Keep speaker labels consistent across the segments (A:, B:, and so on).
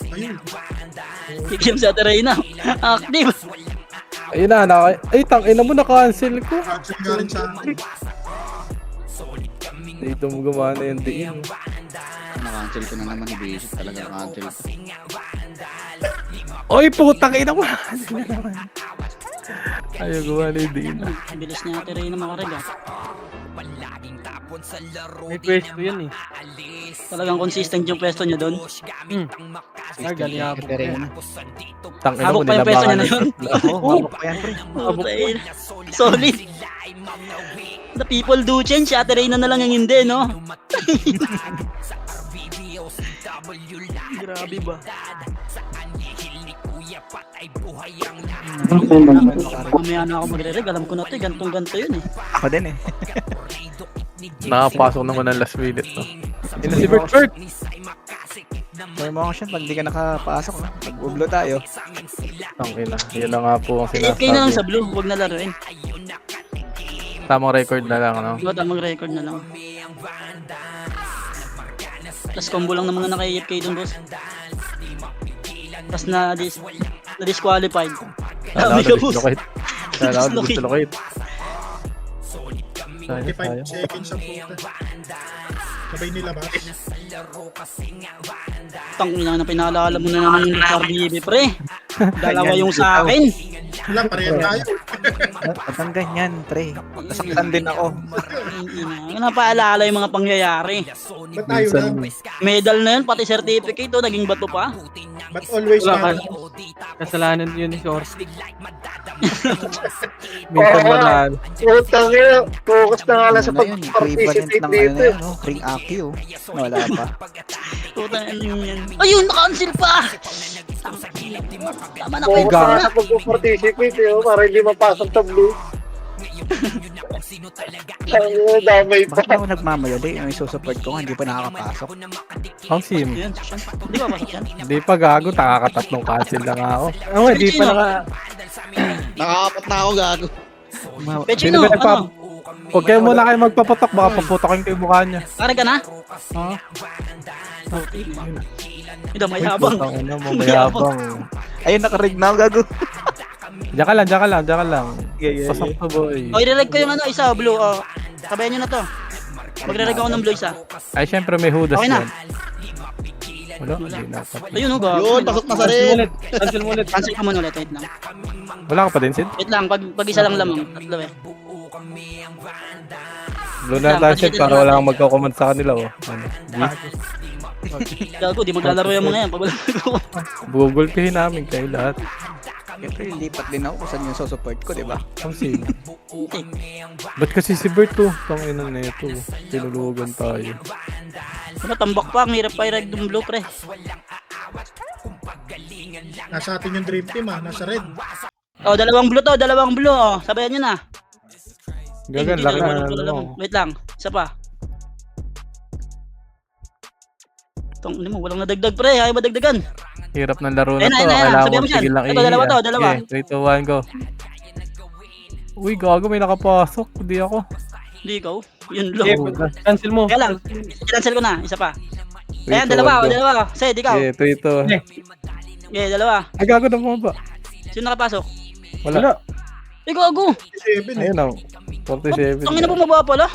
A: Ayun.
B: Kikim sa Terena. Active.
C: Ayun na, ay, tangina mo, na-cancel ko.
A: Cancel nga rin sa akin.
C: Dito mo gumana yung diin.
D: Na-cancel ko na naman. Basic talaga cancel ko.
C: Oy, putang ina mo. Ayaw gumana yung diin.
B: Ang bilis niya Terena makarega.
E: May pwesto yan eh.
B: Talagang consistent yung pwesto niya doon.
E: Ah, galing ako.
C: Tangina mo,
B: Habok pa yung pwesto niya na yun.
D: Mabok pa yan, pre.
B: Okay. Solid. The people do change. Si Terena na lang ang hindi, no? Grabe ba? Mamaya na ako magre-reg. Alam ko na ito. Gantong-ganto yun eh.
D: Ako din eh.
C: Nakapasok naman ng last minute, no? Yun na si Bert Bert.
D: May motion pag di ka nakapasok. No? Pag-ublo tayo.
C: Tangina, yun na nga po ang
B: AFK na lang
C: sinasabi.
B: sa blue. Huwag na laruin.
C: Tamang record na lang, no?
B: Diba tamang record na lang. Tapos combo lang naman na naka-AFK dun, boss. Tapos na-disqualified. Dami ka, boss.
C: Kala ko dislocate.
A: 45 seconds ang puta. Sabay nilabas.
B: Tangina na pinaalala mo na naman yung RDB, pre. Dalawa yung sa akin.
A: Wala, pareho tayo.
D: At ang ganyan, pre. Nasaktan din ako.
B: Napaalala yung mga pangyayari.
A: Ba't tayo lang?
B: Medal na yun, pati certificate, oh, naging bato pa.
A: Ba't always
E: Wala
A: na?
E: ka. Kasalanan yun ni Source.
C: Minsan manalo.
F: Utang yun. Focus na nga lang sa
D: Ano yun, equivalent
F: pag-participate
D: ng ano
F: dito.
D: yan, no? Ring Aki, oh. Wala pa.
B: Puta na yan. Ayun, naka-cancel pa! Tama na kayo.
F: Focus na nga sa pag-participate para hindi mapasok sa blue. Ay, damay pa.
D: Bakit ako nagmamayali? Yung isusupport ko nga, hindi pa nakakapasok.
C: Ang sim.
B: Yan, yan. Hindi ba pasok yan?
C: Hindi pa gago, nakakatatlong cancel na nga ako.
E: Oo, di pa naka...
D: Nakakapat na ako, gago.
B: Pechino,
C: Sino ba nagpa-
B: ano?
C: Huwag kayo muna kayo magpaputok, baka paputokin ko yung mukha niya.
B: Karag ka na?
C: Ha?
B: Ito, may habang.
C: Putang ina mo, mayabang.
D: Ayun, nakarig na ako, gago.
C: Diyan ka lang, diyan ka lang, diyan ka lang.
D: Yeah.
C: Pasok to, boy.
B: O, i-reg ko yung ano, isa, blue. O, sabayan nyo na to. Magre-reg ako ng blue isa.
C: Ay, syempre may hudas
B: Okay na.
C: yan. Wala, hindi na.
B: Ayun, o, gago.
D: Yun, pasok na sa rin.
E: Cancel mo ulit.
B: Cancel ka muna ulit, wait lang.
C: Wala ka pa din, Sid?
B: Wait lang, pag isa lang lamang. Tatlo eh.
C: Blue na tayo, Sid, para wala kang magkakomment sa kanila, oh. Ano?
B: Gago, di maglalaro yung mga yan. Pag wala ko.
C: Bugulpihin namin kayo lahat.
D: Siyempre, lipat din ako kung saan yung susupport ko, di ba?
C: Ang sim. Ba't kasi si Bert, to? Tangina na ito. Tinulugan tayo.
B: Ano, tambak pa. Ang hirap pa i-reg ng blue, pre.
A: Nasa atin yung dream team nasa red.
B: O, dalawang blue to, dalawang blue. O, sabayan nyo na.
C: Gagan,
B: Hindi,
C: laki
B: dalawa
C: na.
B: lang, dalawa lang. Wait lang, isa pa. Tong, mo, walang nadagdag, pre. Ayaw madagdagan.
C: Hirap ng laro na
B: Ayun na,
C: to.
B: ayun na,
C: Kailangan
B: sabihan
C: mo
B: mo dyan.
C: tigil lang
B: Ito, dalawa to, dalawa.
C: Okay, 3, 2, 1, go. Uy, gago, may nakapasok. Hindi ako.
B: Hindi ikaw. Yun lang.
E: Cancel mo.
B: Kaya lang, cancel ko na, isa pa.
C: Three,
B: Ayan,
C: two,
B: dalawa,
C: one, go.
B: dalawa. Sed, ikaw.
C: Okay, 3, 2.
B: Okay, dalawa.
C: Ay, gago na bumaba.
B: Sino nakapasok?
C: Wala.
B: Ikaw, ago.
A: 7
C: Ayun lang. 47.
B: Tangin na bumaba pala.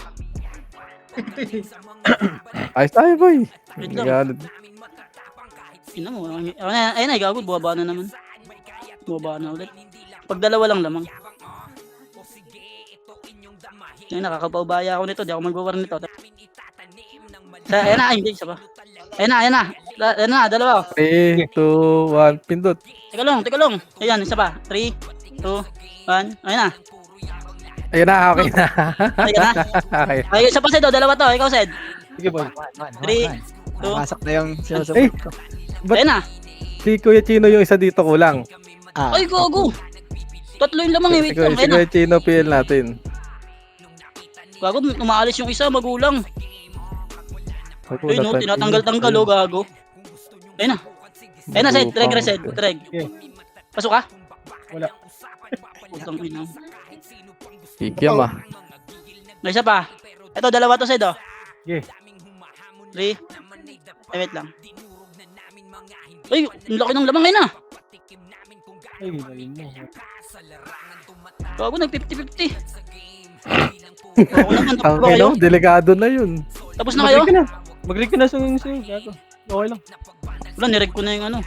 C: Ayos tayo, boy.
B: Wait lang.
C: Gago.
B: Ina mo. Ayun na, gago. Bumaba na naman. Bumaba na ulit. Pag dalawa lang lamang. Ay, nakakapaubaya ako nito. Di ako magwawar nito. Ayan na, ay, hindi. Isa pa. Ayan na, ayan na. Ayan na, dalawa.
C: 3, 2, 1, pindot.
B: Teka lang. Ayan, isa pa. 3, 2, 1. Ayan na.
C: Ayun na, okay na.
B: Ayan na.
C: Okay.
B: Ay, isa pa, Sed. Dalawa to. Ikaw, Sed.
E: Sige, boy.
B: 3, 2.
D: Pasok na yung sinusupport ko.
B: Ayan na.
C: Si Kuya Chino yung isa dito kulang.
D: Ah,
B: Ay, gago. Tatlo yung lamang, eh.
C: Si
B: Wait lang. Ayan na.
C: Kuya Chino, PL natin.
B: Gago, umaalis yung isa, magulang. Ayun, no, tinatanggal-tanggal, oh, gago. Ayun na. Ayun na, Sed. Treg, reset. Treg. Pasok ka?
E: Wala.
B: Putang ina.
C: Kikiam ah.
B: May isa pa. Ito, dalawa to, Sed, oh.
E: Sige.
B: 3. Ay, wait lang. Ay, ang laki ng lamang na.
E: Ay, layo mo.
B: Gago, nag-50-50. Ako naman, tapos ba
C: Ang
B: kayo?
C: delikado na yun.
B: Tapos na kayo?
E: Mag-rig ka na sa gago. Okay lang.
B: Wala, nireg ko na yung ano.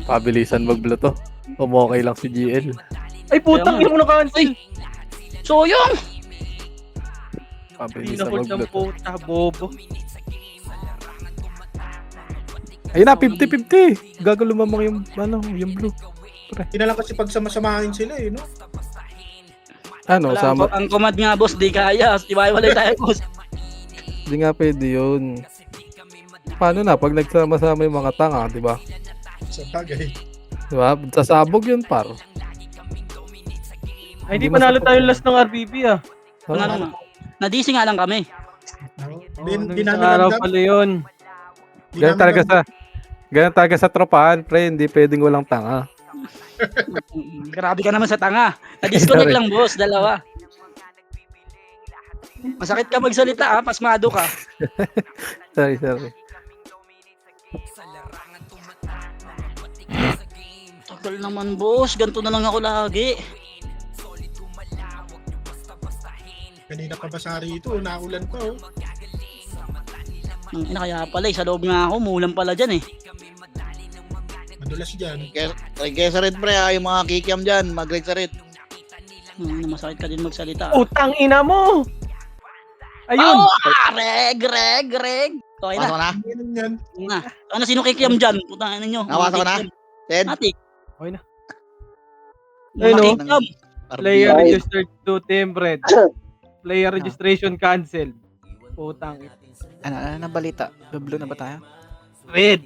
C: Pabilisan mag-blue to. Okay lang si GL.
E: Ay, putang
B: Kaya
E: ina mo na-cancel.
B: Soyong!
C: Pabilisan
E: Pinakul ng
C: mag-blue to.
E: puta, bobo.
C: Ayun na, 50-50. Gago lumamang yung, yung blue.
A: Hindi na lang kasi pagsamasamahin sila eh, no?
C: Ano,
B: Wala,
C: sama.
B: ang command nga, boss, di kaya. Iwaiwalay tayo, boss.
C: Hindi nga pwede yun. Paano na, pag nagsama-sama yung mga tanga, di ba?
A: Sa bagay.
C: Di ba? Sasabog yun, par.
E: Ay, hindi panalo tayo last ng RBB ah.
C: Oo.
B: Ano nga. Nadisi nga lang kami.
A: Di
E: Isang
A: namin
E: araw
A: ramdam.
E: pala yun.
C: Ganun talaga sa tropahan, pre. Hindi pwedeng walang tanga.
B: Grabe ka naman sa tanga. Na-disconnect
C: Sorry.
B: lang, boss. Dalawa. Masakit ka magsalita, pasmado ka.
C: Sorry.
B: Tagal naman, boss. Ganto na lang ako lagi.
A: Kanina pa ba sa rito? Naulan pa oh.
B: Ang ina kaya pala, sa loob nga ako. Mulan pala dyan eh.
A: Madulas dyan.
F: Kaya sa red pre, yung mga kikiam dyan, mag-red sa red.
B: Masakit ka din magsalita.
E: Utang ina mo! Ayun!
B: Reg. Okay
F: Pasok
B: na.
F: na?
A: Ganun yan.
B: Na. Ano, sino kikiam dyan? Putang ina nyo.
F: Napasok ko na? Ted?
B: Matik.
E: Okay na.
B: Mga
E: Ayun, oh.
B: kikiam.
E: Player
F: RBB.
E: registered to team red. Player registration cancelled. Putang ina.
D: Ano balita? Blue na ba tayo?
E: Red!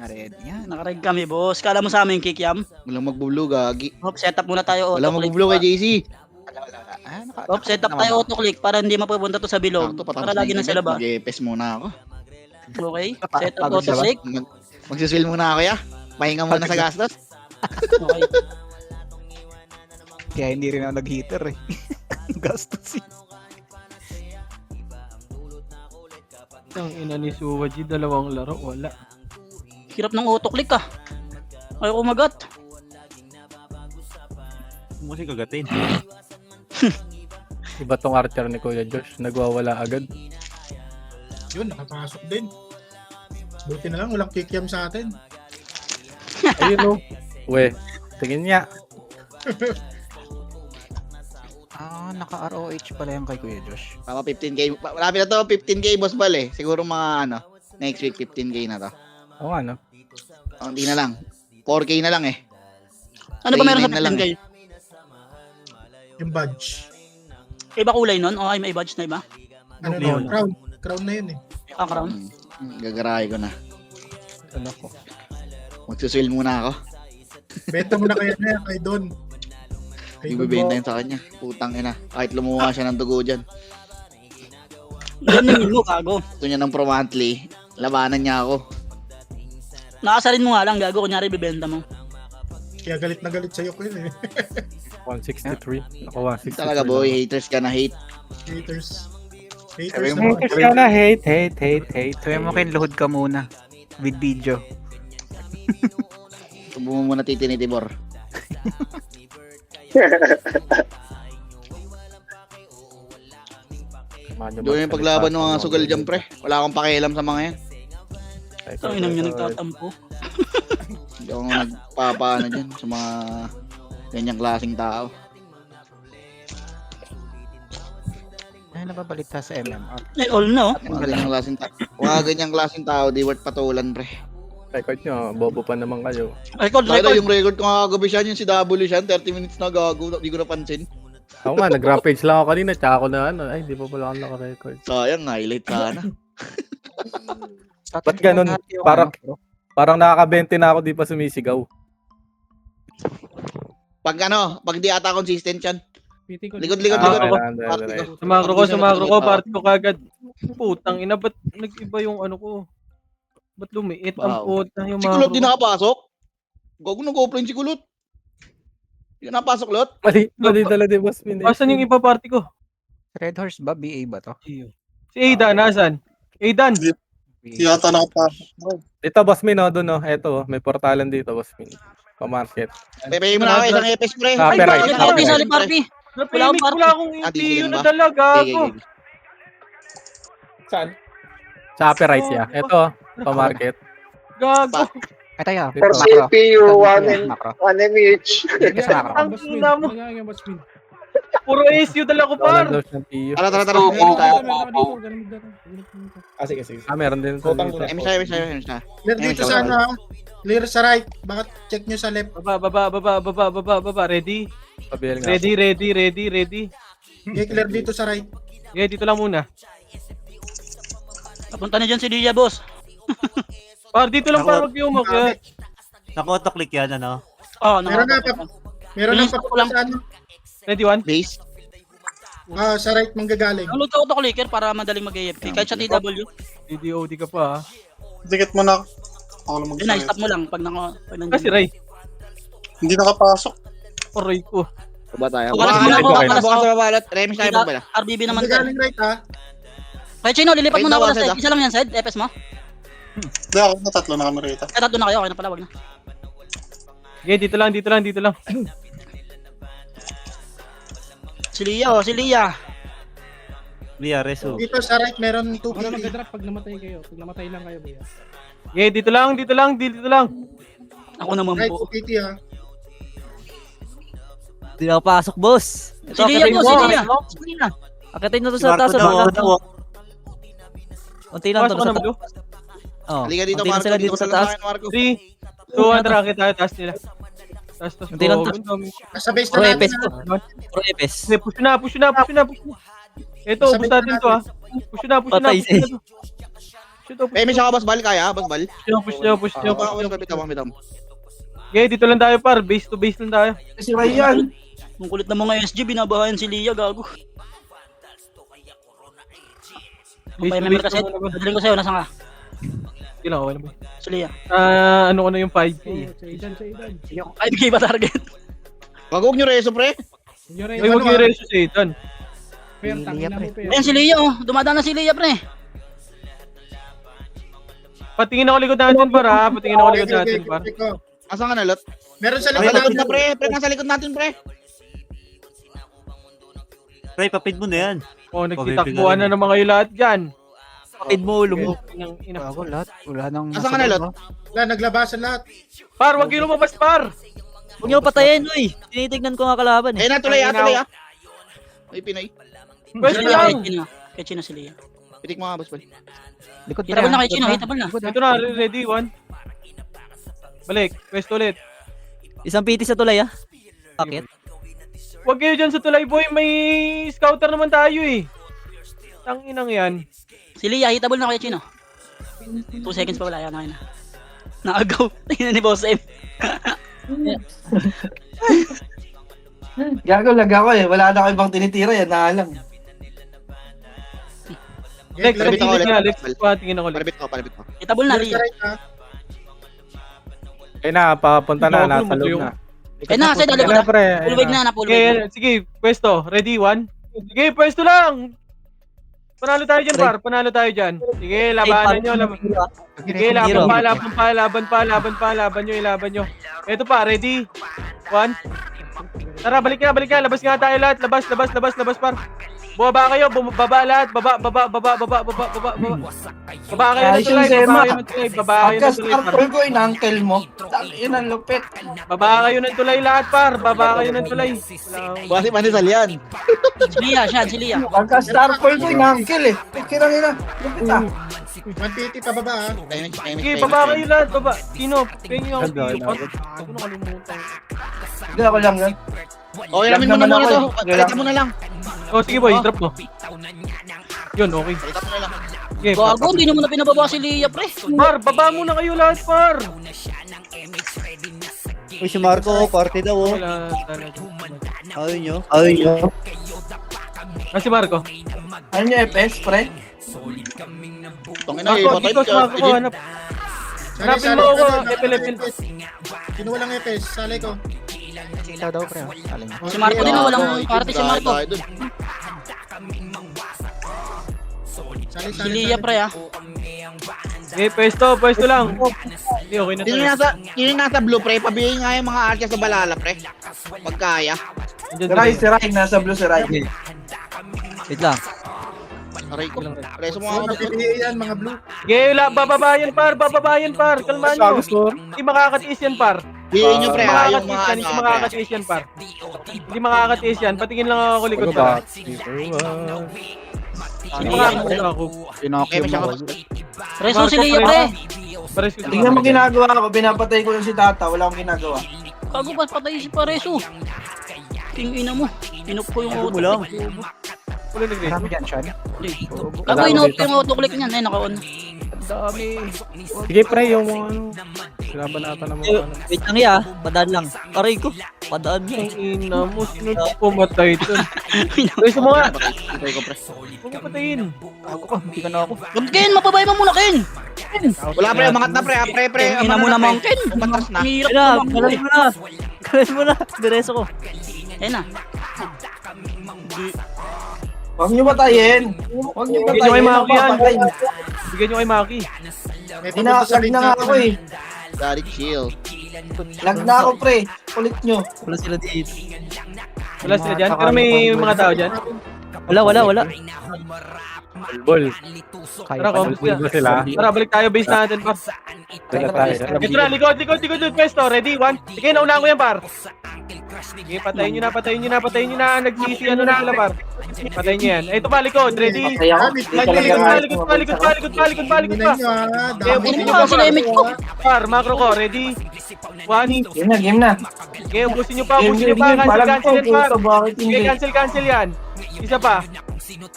D: Red. Yan.
B: Nakareg kami, boss. Kala mo sa amin kikiam?
F: Walang magbublo, gagi.
B: Hop, set up muna tayo.
F: Walang
B: autoclick.
F: magbublo kay JC.
B: Hop, set up tayo auto-click para hindi mapupunta to sa bilog.
F: Sakto, patapos
B: Para lagi na
F: yung
B: sila
F: event,
B: ba?
F: Mag-EPS muna ako.
B: Okay. Set up
D: Pagod na ba?
B: auto-click.
F: Magsiswill muna ako ya. Pahinga muna sa gastos.
B: Okay.
D: Kaya hindi rin ako nag-heater eh. Gastos eh.
E: Ang ina ni Suwaji, dalawang laro, wala.
B: Hirap ng auto-click ah. Ayaw kumagat.
G: Mo kasi kagatin.
C: Iba tong archer ni Kuya Josh. Nagwawala agad.
A: Yun, nakapasok din. Buti na lang, walang kikiam sa atin.
C: Ayun o. We, tingin niya.
D: Naka-ROH pala yung kay Kuya Josh.
F: Tama 15k. Malapit na to, 15k boss bal eh. Siguro mga ano, next week 15k na to.
C: Oo nga, no?
F: Oh, hindi na lang. 4k na lang eh.
B: Ano ba meron sa
F: 39 na lang
B: 15K?
A: Yung badge.
B: Iba kulay nun? O ay may badge na iba?
A: Ano
E: Leon.
A: na, crown. Crown na yun eh.
B: Ah, crown.
F: Gagarahe ko na.
C: Ano ko.
F: Magsuswill muna ako.
A: Benta mo na kaya na kay Don. Kay Don
F: Ibibenta yun sa kanya. Putang ina. Kahit lumuha siya ng dugo dyan.
B: Ganun mo, gago.
F: Gusto niya ng pro monthly. Labanan niya ako.
B: Nakasalin mo nga lang, gago. Kunyari, bibenta mo.
A: Kaya galit na galit sa'yo ko yun eh.
C: 163. Ako 163.
F: Talaga boy, haters ka na hate.
A: Haters.
F: Sabi
A: Haters
F: mo,
A: naman.
C: Haters ka na, hate.
D: Sabi mo kinluhod ka muna. With video.
F: Tubo mo muna titinitibor. Doon yung paglaban ng mga sugal dyan pre. Wala akong pakialam sa mga yan.
B: Ang inang nyo nagtatampo.
F: Hindi ako nagpapaano dyan sa mga ganyang klaseng tao.
D: Ano nababalita sa MMR?
B: Ay, all no.
F: Mga ganyang klaseng tao. Mga ganyang klaseng tao, di worth patulan pre.
C: Record nyo, bobo pa naman kayo.
B: Record,
F: Kaya
B: record.
F: yung record ko nga kagabi siya, yung si W siya, 30 minutes na gago, di ko napansin.
C: Ako nga, nag-rampage lang ako kanina, tsaka ako na ano. Ay, di pa pala ako naka-record.
F: Sayang, highlight sana.
C: Ba't ganun? Parang nakaka-20 na ako, di pa sumisigaw.
F: Pag di ata consistent yan. Likod.
E: Sumakro ko, party ko kagad. Putang ina, ba't nag-iba yung ano ko? Ba't lumiit ang
F: Wow.
E: puta yung
F: Si Kulot di nakapasok? Gago nag-offline si Kulot. Di ka napasok, Lot?
C: Mali dala di boss min.
E: Asan yung iba party ko?
D: Red Horse ba? BA ba to?
E: Si Aidan, nasan? Aidan!
G: Yata nakapasok.
C: Dito, boss Min, oh, doon, oh. Eto, oh. May portalan dito, boss Min. Pa-market.
F: Pepe mo na ako isang epes, pre.
C: Ah, pero right.
B: Parpi, sali Parpi.
E: Napimik
B: Wala
E: wala akong
F: Ah, di
E: LTU
F: sila
E: na
F: ba?
E: dala, gago.
A: Saan?
C: Sa upper right, yeah. Eto, oh. Pa-market.
E: Gago.
D: Ay, tayo.
C: Dito.
D: Macro.
G: CPU,
D: Macro.
G: 1 MH.
D: Ito sa macro.
E: Ang ina mo. Puro ASU dala ko, par.
C: Walang daw siyang PU.
F: Tara, tara, tara. Meron tayo.
A: Ah, sige, sige.
C: Ah, meron din ito
A: Utang
C: dito.
A: muna.
F: Emis tayo, emis tayo, emis tayo.
A: Clear dito sa ano, clear sa right. Bakit check nyo sa left?
E: Baba. Ready?
C: Pabil nga.
E: Ready.
A: Okay, clear dito sa right.
E: Okay, dito lang muna.
B: Papunta na dyan si Lia, boss.
E: Par, dito lang para wag yung umakyat.
H: Naka-auto-click yan, ano?
B: Oo,
A: Meron na pa. Meron na pa sa ano.
E: Ready, one?
F: Base.
A: Ah, sa right manggagaling.
B: Ang luto ko clicker para madaling mag-AFK. Kahit sa TW.
E: DDOD ka pa, ha?
G: Dikit mo na. Ako lang
B: Yun na,
G: mag-start.
B: stop mo lang pag nandiyan.
E: Kasi, Ray.
G: Hindi nakapasok.
E: Aray ko.
F: Baba tayo.
B: Bukas
F: Baba
B: muna
F: tayo.
B: ako,
F: Bukas
B: bukas
F: bukas
B: ako.
F: sa babalot. Remis tayo baba.
B: RBB naman din.
A: Manggagaling right ha.
B: Kaya Chino, lilipat
F: Right
B: mo na ako
F: na,
B: sa side.
F: Wased,
B: Isa lang yan, side. FS mo.
G: Hindi ako na tatlo na kami rito.
B: Eh, tatlo na kayo. Okay na pala, wag na.
E: Okay, dito lang.
B: Si Lia, oh, si Lia.
H: Lia, reso.
A: Dito sa right meron 2
I: Ano
A: PT.
I: mag-drop pag namatay kayo? Pag namatay lang kayo, Bea.
E: Okay, dito lang.
B: Ako naman
A: Right
B: po.
A: 2 PT ha.
H: Hindi nakapasok, boss.
B: Si Lia po, si Lia. Si Lia.
H: Akitin na to sa taas. Unti lang to
E: Pasok ka
H: sa
E: na, Blue.
H: taas. Oh,
F: Halika dito,
H: unti lang
F: Marco.
H: sila
F: Dito
H: dito
F: ka
H: sa
F: lang
H: taas.
F: sa akin, Marco.
E: 3, 2, 1, tara, kita. Taas nila. Taas.
H: Unti lang to.
A: Sa base
H: Puro
A: na
H: epes
A: natin
H: to.
A: ha.
H: Puro epes.
E: Okay, push na. Ito, ubus natin to, ha. Push na.
H: Patay siya.
F: Remis ako, boss bal. Kaya, boss bal.
E: Push na.
F: Boss bal.
E: Okay, dito lang tayo, par. Base to base lang tayo.
A: Si Ryan.
B: Ang kulit ng mga SG, binabahayan si Lia, gago.
E: Base
B: Okay,
E: to
B: member
E: base
B: kasi.
E: lang muna ba?
B: Madaling ko sa'yo, nasaan ka?
E: Okay lang, okay lang.
B: Si Lia.
E: Ano ko na yung 5K.
I: Sa Idan.
B: 5K ba target?
F: Wag nyo reso, pre.
I: Yung
E: Ay, huwag yung resuscitate.
I: Fair, tangin na mo, Fair.
B: Ayan si Lia, oh. Dumadaan na si Lia, pre.
E: Patingin ako likod natin, par, ha. Patingin ako likod natin, par.
F: Asan ka na, Lot?
A: Meron sa
F: Nasa
A: likod
F: likod na,
A: natin.
F: pre. Pre, nasa likod natin, pre.
H: Pre, papid mo na yan.
E: Oh, nagtitakbuhan na ng mga yung lahat dyan.
H: Papid mo, ulo mo.
D: Bago lahat. Wala nang...
F: Asan ka na, Lot?
A: Wala, naglabasan lahat.
E: Par, wag yung lumabas, par.
H: Huwag niyo patayin, uy. Tinitignan ko nga kalaban eh.
F: Eh, natuloy, tuloy, ah. Ay, Pinoy.
E: Pwede
B: Si Lia,
E: lang.
B: kay Chino. Kay Chino si Lia.
F: Pitik mo nga, boss bal.
D: Likod
B: Hitable na kay Chino, hitable na.
E: Ito na, ready, one. Balik, pwesto ulit.
H: Isang piti sa tulay, ah. Bakit?
E: Huwag kayo dyan sa tulay, boy. May scouter naman tayo, eh. Tanginang yan.
B: Si Lia, hitable na kay Chino. 2 seconds pa wala, yan, okay na. Naagaw. Tingnan ni Boss M.
J: Gago lag ako eh. Wala na ako ibang tinitira yan. Naalang.
E: Lex,
F: Palabit ako ulit.
E: Lex, tingin ako ulit.
F: Palabit ko.
B: Hitable na,
A: Clear
B: Lia.
A: sa right ha.
C: Ayun na, papunta na. Nasa loob na.
B: Eh na, side,
C: Ayun
B: alikod
C: na,
B: na.
C: pre.
B: Full wave na, full wave.
E: Okay, sige, pwesto. Ready, one. Sige, pwesto lang. Panalo tayo dyan, par. Panalo tayo dyan. Sige, labanan nyo. Sige, laban nyo. Ito pa, ready? One. Tara, balik ka. Labas nga tayo lahat. Labas, par. Baba kayo, baba lahat. Baba kayo ng tulay.
J: Pagka-star pool ko, in-uncle mo. Yun ang lupit.
E: Baba kayo ng tulay lahat, par. Baba kayo ng tulay.
F: Basi manisal yan.
B: Si Lia, siya, si Lia.
J: Pagka-star pool ko, in-uncle eh. Kirang ina. Lupit ah.
A: 1 PT pababa ha.
E: Sige, baba kayo lahat. Baba. Sino? Penyo ako. Ako nakalimutan.
J: Hindi ako lang yan.
F: O, ilamin mo na muna to. Palitan mo na lang.
E: Oh, sige boy, drop mo. Yun, okay.
F: Palitan mo na lang.
E: Okay,
B: Gago, hindi naman na pinababa si Lia, pre.
E: par, baba muna kayo lahat, par.
H: Uy, si Marco, party daw, oh.
E: Wala talaga.
H: Ayaw nyo.
E: Si Marco.
J: Ano yung FS, pre?
F: Tungin na,
E: Marco,
F: imatay
E: dito si Marco, hanap. Hanapin mo ako, epil.
A: Sino walang epes? Sali ko.
D: Ikaw daw, pre. Saling.
B: Si Marco din, walang party si Marco.
A: Sali,
B: Si Lia, pre, ah.
E: Pwesto lang. Hindi, okay na to.
F: Sino nasa blue, pre? Pabigay nga yung mga archa sa balala, pre. Pag kaya.
J: Si Rai, nasa blue si Rai.
H: Wait lang.
F: Aray ko. Preso mo ako.
A: Piliin yan, mga blue.
E: Sige, bababayan par. Kalmaan nyo. Hindi makakatiis yan par.
F: Bigyan nyo, pre, ha? Yung mga
E: Hindi makakatiis yan par. Hindi makakatiis yan. Patingin lang ako likod par. Hindi makakatiis ako.
F: Okay, may siya.
B: Reso si Leia, pre.
E: Pares ko.
J: Tingnan mo ginagawa ko, pinapatay ko lang si Tata, wala akong ginagawa.
B: Gago pa patay si Pareso. King ina mo. Inop ko yung auto.
H: lang.
E: Wala nag-race.
D: Marami dyan, Sean.
B: Gago inop ko yung auto-click niyan. Ay, naka-on.
E: Dami.
C: Sige pre, yung mga ano. Laban ata ng mga ano.
H: Wait lang ya, padaan lang. Aray ko, padaan lang.
E: Ang ina mo. Sino pumatay dun? Pwesto mo nga.
F: Patay ko, pre.
E: Huwag mo patayin.
D: Ako ko, hindi ka na ako.
B: Wag Ken, mapabay mo muna Ken.
F: Wala, pre. Mangat na, pre. Pre.
B: King ina mo naman Ken.
F: Umatras na.
B: Ang hirap
H: Kaya na,
B: naman.
H: galas mo na. Galas mo na, direso ko.
B: Ayun na.
J: Huwag niyo patayin. Huwag niyo
E: Bigyan nyo kay
J: patayin.
E: Maki yan.
J: Papatay.
E: Bigyan nyo kay Maki.
A: May papunta sa
J: Lag
A: link
J: na nga ako eh.
F: Daddy, chill.
J: Lag na ako pre. Kulit nyo.
H: Wala sila dito.
E: Wala sila dyan. Pero may mga tao dyan.
H: Wala.
C: Ball.
E: Tara,
C: Ball ba sila?
E: Tara, balik tayo. Base natin par.
C: Tara tayo.
E: Ito na, likod. Pwesto. Ready? 1. Sige, naunahan ko yan par. Sige, patayin nyo na. Nagsisi ano na sila par. Patayin nyo yan. Ito pa, likod. Ready?
J: Patay ako.
A: Gamit,
J: Hindi talaga
E: Likod pa.
A: Tingnan nyo, ha? Dami
B: Ano
A: nyo
B: ba sila image ko?
E: Par, macro ko. Ready? 1.
J: Game na.
E: Sige, ubusin nyo pa. Cancel yan par. Sige, cancel yan. Isa pa.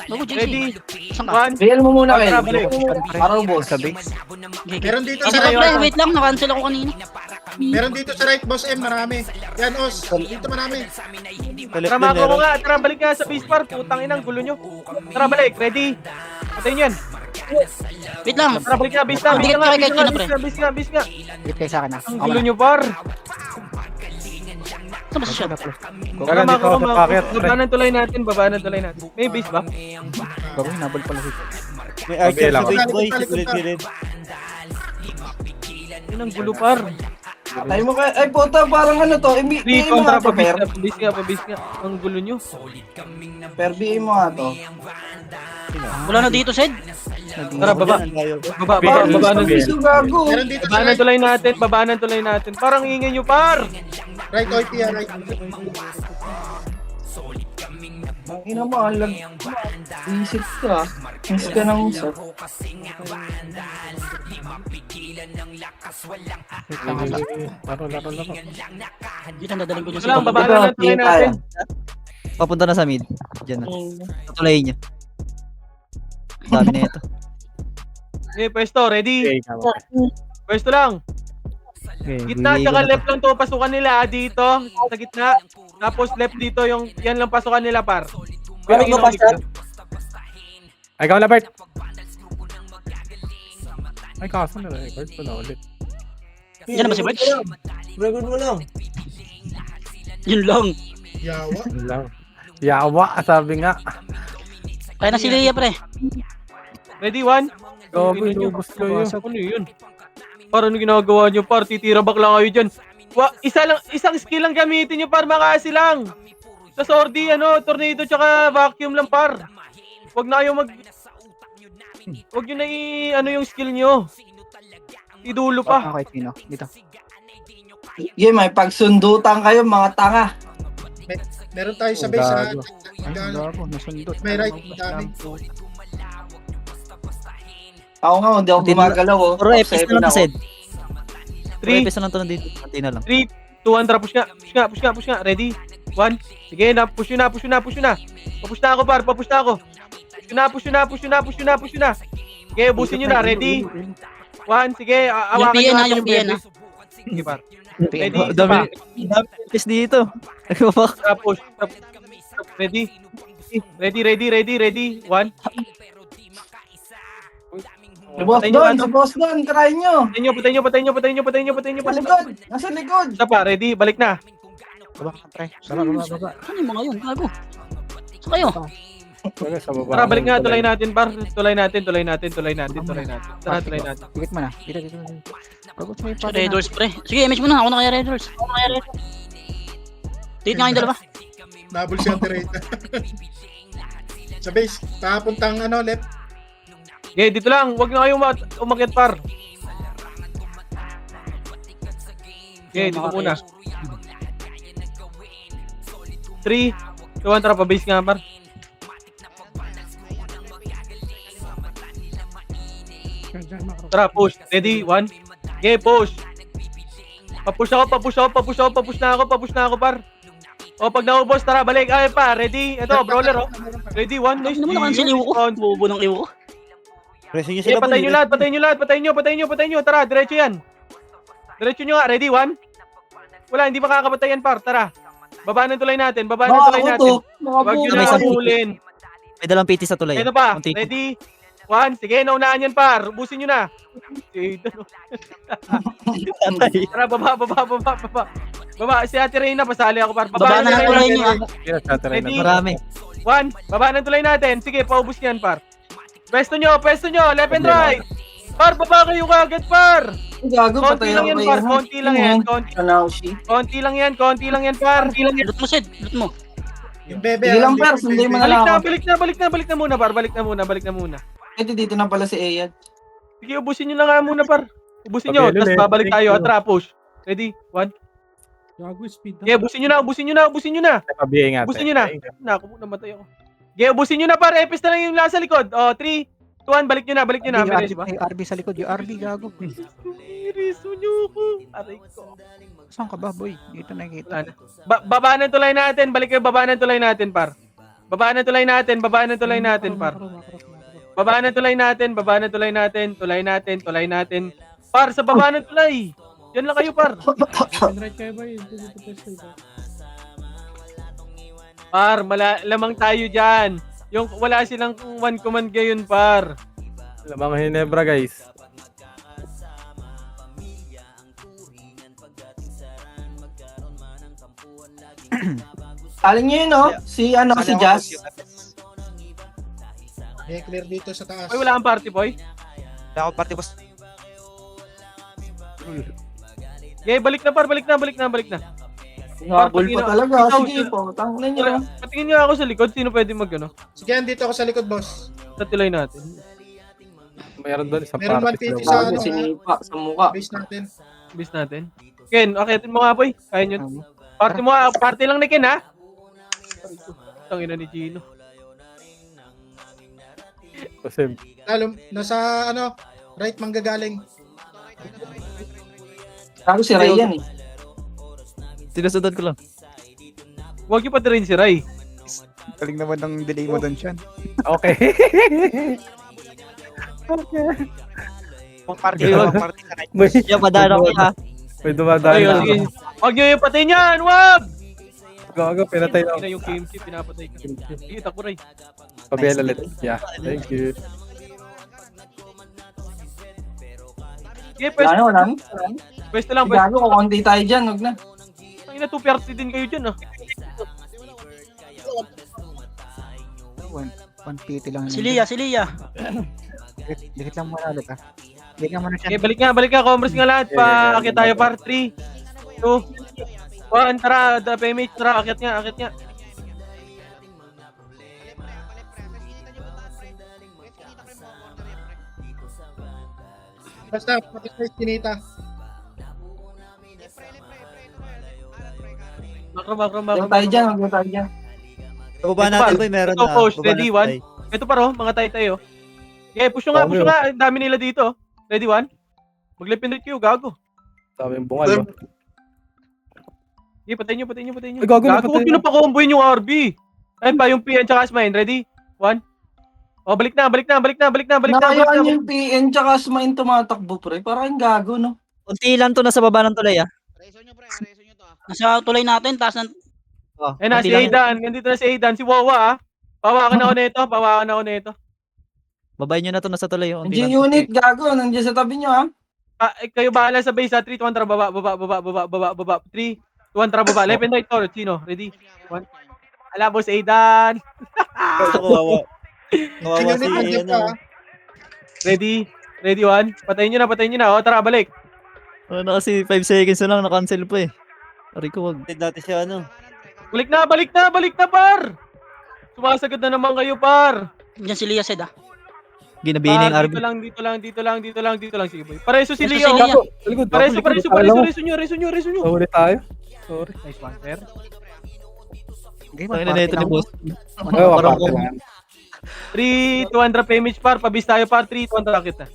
B: Gago JC.
E: Ready?
B: Saan ka?
E: 1.
J: Real mo muna
E: Tara,
J: kayo.
E: balik.
J: Para ubos.
A: Meron dito
B: Isa
A: sa
B: pa
A: right,
B: pre, wait lang. Na-cancel ako kanina.
A: meron dito sa right, boss M, marami. Yan, Os. Dito marami.
E: Tara, macro ko nga. Tara, balik nga sa base par. Putang inang gulo nyo. Tara, balik. Ready? Patayin yan.
B: Wait lang.
E: Tara, balik nga. Base na.
B: Bigyan ka kay Kino, pre.
E: Base nga.
D: Hit kayo sa akin, ha?
E: Ang gulo nyo par.
B: Saan ba si Shot?
E: Tara,
C: Dito
E: macro ko.
C: ako sa packet.
E: Baba ng tulay natin. May base ba?
D: Gawin, nabal pala si
H: May
C: archer sa
H: base
A: boy,
H: ulit.
E: Yun ang gulo par.
J: Patay mo kayo. Ay puta, parang ano to.
E: Three
J: BM mo
E: kontra
J: nga to, Per.
E: pabis nga. Ang gulo nyo.
J: Per, BM mo nga to.
B: Wala na dito, Sed.
E: Tara, baba. Baba ng
J: Piso gago.
A: Meron dito sa
E: Baba ng
A: right.
E: tulay natin. Parang ingay nyo par.
A: Right, OP, right.
J: Ang ina mo, ang lag. Isip ka. Miss ka ng usap.
C: Laro.
B: Dito ang dadaling ko dyan
E: Ito lang,
B: sa
E: baba na ng tulay natin.
H: Papunta na sa mid. Diyan na. Tutulayin niya. Dami na ito.
E: Okay, pwesto. Ready?
C: Okay, tama.
E: Pwesto lang.
C: Okay.
E: Gitna, tsaka left lang to. Pasukan nila dito. Sa gitna. Tapos left dito yung yan lang pasukan nila par. Patingin ako dito.
C: Ay, ikaw na, Bert. Ay, kaso na record ko na ulit.
B: Yan na ba si Bert?
J: Record mo lang.
B: Yun lang.
A: Yawa.
C: Yun lang. Yawa, sabi nga.
B: Kaya na si Leia, pre.
E: Ready, 1?
C: Gago, inubos ko yun.
E: Ano yun? Para ano ginagawa nyo par? Titira back lang kayo dyan. Isang skill lang gamitin nyo par, makasi lang. Sa sordi, tornado tsaka vacuum lang par. Huwag na kayo Huwag nyo na yung skill nyo. Idulo pa.
D: Okay, Tino. Dito.
J: Game, may pagsundutan kayo mga tanga.
A: Meron tayo sa base, ha?
C: Gago.
D: Gago, nasundot.
A: May right, dami.
J: Ako nga, hindi ako gumagalaw. Oh.
H: Puro epis na lang to, Sed.
E: 3,
H: Puro epis na lang to nandito. Konti na lang.
E: 3, 2, 1, tara, push nga. Ready? 1. Sige, push nyo na. Papush na ako, par. Push na. Sige, ubusin nyo na. Ready? 1, sige. Awakan
B: Yung PN,
E: nyo
B: yung PN, ha?
E: Sige, par. Ready?
H: Dami epis dito.
E: Tara, push. Ready? Ready? 1.
J: Si boss doon, try nyo.
E: Patayin nyo.
J: Sa likod, nasa likod.
E: Isa pa, ready? Balik na.
D: Baba ka, pre.
C: Baba.
B: Ano yung mga yun? Gago. Saan kayo?
C: Baga sa baba.
E: Tara, balik nga, tulay natin, par. Tulay natin. Tara, tulay natin.
D: Pikit mo na. Dito. Pagod mo yung
B: Si
D: pato
B: Red
D: na.
B: Doors, pre. Sige, image mo na. Ako na kaya Red Doors. Tigit nga yung dalawa.
A: Double shot rate. Sa base, papuntang left.
E: Okay, dito lang. Huwag na kayong umakyat, par. Okay, dito muna. 3, 2, 1, tara, pa-base nga, par.
I: Diyan, macro.
E: Tara, push. Ready? 1. Okay, push. Papush na ako, par. O, pag naubos, tara, balik. Ay, pa, ready? Ito, brawler, oh. Ready? 1, nice.
B: Ano mo na-cancel iwo ko? Bubo ng iwo ko.
H: Preso nyo
E: Okay,
H: sila,
E: patayin nyo lahat. Patayin nyo. Tara, diretso yan. Diretso nyo nga. Ready? 1. Wala, hindi makakapatay yan, par. Tara. Baba ng tulay natin. Huwag nyo na hamulin.
H: May dalang PT sa tulay.
E: Ito pa.
H: Konti.
E: Ready? 1. Sige, naunahan yan, par. Ubusin nyo na. Tara, baba. Baba. Si Ate Reyna, pasali ako, par.
B: Baba na ng tulay nyo, ah.
E: Ready?
H: Marami.
E: 1. Baba ng tulay natin. Sige, paubos yan, par. Pwesto nyo. Left and right. Par, baba kayo kagad, par.
J: Gago,
E: Konti
J: patay
E: lang
J: ako
E: yan,
J: kayo.
E: par. Konti lang yan, par.
B: Loot mo, Sid. Loot mo.
A: Yung bebe.
J: Sige lang,
A: hindi
J: per,
A: ko
J: sundin mo
A: bebe.
J: na lang.
E: Balik na muna, par. Balik na muna.
J: Ito dito na pala si Ayad.
E: Sige, ubusin nyo na nga muna, par. Ubusin nyo,
C: Okay,
E: tapos
C: ulit.
E: babalik
C: Thank
E: tayo.
C: you.
E: Atra, push. Ready? 1.
I: Gago, speed.
E: Okay, ubusin nyo na.
C: Pabihay nga.
E: Ubusin nyo na. Naku, namatay ako. Okay, ubusin nyo na, par. Epis na lang yung nasa likod. O, 3, 2, 1, balik nyo na. Meron ba?
D: Yung RB sa likod. Yung RB, gago.
E: Iriso nyo ko. Aray ko.
D: Saan ka ba, boy? Dito nakikita.
E: Wala na. Baba ng tulay natin. Balik kayo, baba ng tulay natin, par. Baba ng tulay natin, par. Baba ng tulay natin. Par, sa baba ng tulay. Yan lang kayo, par.
I: Right kayo ba yun?
E: Par, lamang tayo dyan. Yung wala silang one command ngayon, par.
C: Lamang Hinebra, guys.
J: Aling nyo yun, no? Si Jazz.
A: May clear dito sa taas.
E: Ay, wala kang party, boy.
H: Wala ako party boss.
E: Okay, balik na, par. Balik na.
J: Habol pa talaga.
E: Ikaw,
J: Sige po, tangin nyo.
E: Patingin nga ako sa likod. Sino pwede mag-ano?
A: Sige, andito ako sa likod, boss.
E: Sa tulay natin.
C: Mayroon doon isang
A: Meron
C: party.
A: 150
C: daw.
A: sa
J: Gago, sinipa sa mukha.
A: base natin.
E: Bis natin. Ken, akitin mo nga, boy. Kaya nyo. Party lang ni Ken, ha? Tangina ni Gino.
C: Kasi
A: Lalo, nasa right manggagaling.
J: Gago si Ryan eh.
H: Sinusunod ko lang.
E: Huwag yung pati rin si Ray.
D: Galing naman ng delay mo doon, Sean.
C: okay.
D: Pang party
E: Ayun.
D: pang party sa kanya.
C: may,
H: Yan, padala ko ha.
C: may dumadaan
E: Ayun,
C: na.
E: sige. Huwag nyo yung patay niyan! Huwag!
C: Gago, pinatay na.
E: Ina yung KMC, pinapatay ka. Sige, takbo Ray.
C: Pabela ulit. Yeah, thank you.
E: Sige,
J: Wala na.
E: pwesto lang.
J: Gago, kukunti tayo dyan. Huwag na.
E: Ang ina, 2 din kayo dyan, ah.
D: 150 lang.
B: Si Lia.
D: Dikit lang muna ulit, ha. Dikit lang muna,
E: Okay,
D: Sean.
E: balik nga, Commerce nga lahat. Akit tayo, par. 3, 2, 1, tara, the PMH, tara, akit nga.
A: Basta, pati sa kinita.
E: Makro.
J: Huwag tayo dyan. Huwag tayo dyan.
H: Baba natin boy, meron
E: Ito,
H: na.
E: push.
H: Baba
E: Ready,
H: natin,
E: 1. Ito pa ro, mga tayo. Okay, push nyo nga. Ang dami nila dito. Ready, 1. Mag-lipin kayo, gago.
C: Sabi yung bungal.
E: Okay, patay nyo.
C: Ay, gago, napatay
E: Huwag nyo na pa-comboin yung RB. Ayun pa, yung PN tsaka Asmine. Ready, 1. O, balik na.
J: Nakayaan yung PN tsaka Asmain tumatakbo, pre. Parang gago, no?
H: Unti lang to nasa baba ng tulay ah.
F: Reso nyo, pre. Reso nyo to, ah.
B: Nasa tulay natin, taas ng...
H: Oh,
E: Eh na,
H: unti
E: si
H: lang.
E: Aidan. Nandito na si Aidan. Si Wawa, ah. Pawakan ako nito.
H: Babay nyo na to nasa tulay. Unti
J: Nandiyan
H: lang.
J: unit, gago. Nandiyan sa tabi nyo, ha?
E: Kayo bahala sa base, ha. 3, 2, 1, tara, baba. 3, 2, 1, tara, baba. Left and right, Torres. Sino? Ready? 1. Ala, boss Aidan.
H: Kawawa. Kawawa si,
A: Nandiyan pa,
H: ano.
A: ah.
E: Ready? Ready, one? Patayin nyo na. O, tara, balik.
H: Ano kasi 5 seconds na lang, na-cancel pa eh. Ari ko, wag. Dati siya, ano.
E: Balik na, par! Sumasagad na naman kayo, par!
B: Diyan si Lia Sed ah.
H: Ginabihin na yung
E: Par,
H: RB.
E: dito lang. Sige, boy. Pareso si
B: Pareso
E: Leo.
B: si Leo.
C: Likod,
E: Pareso
C: likod.
E: nyo.
C: Ulit tayo. Sorry.
E: Nice one, sir.
D: Game,
H: Ang ina na ito ni boss.
C: Ay,
H: Parang
C: waparte lang.
E: 3, 200 damage, par. Pabis tayo, par. 3, 200 rakit na.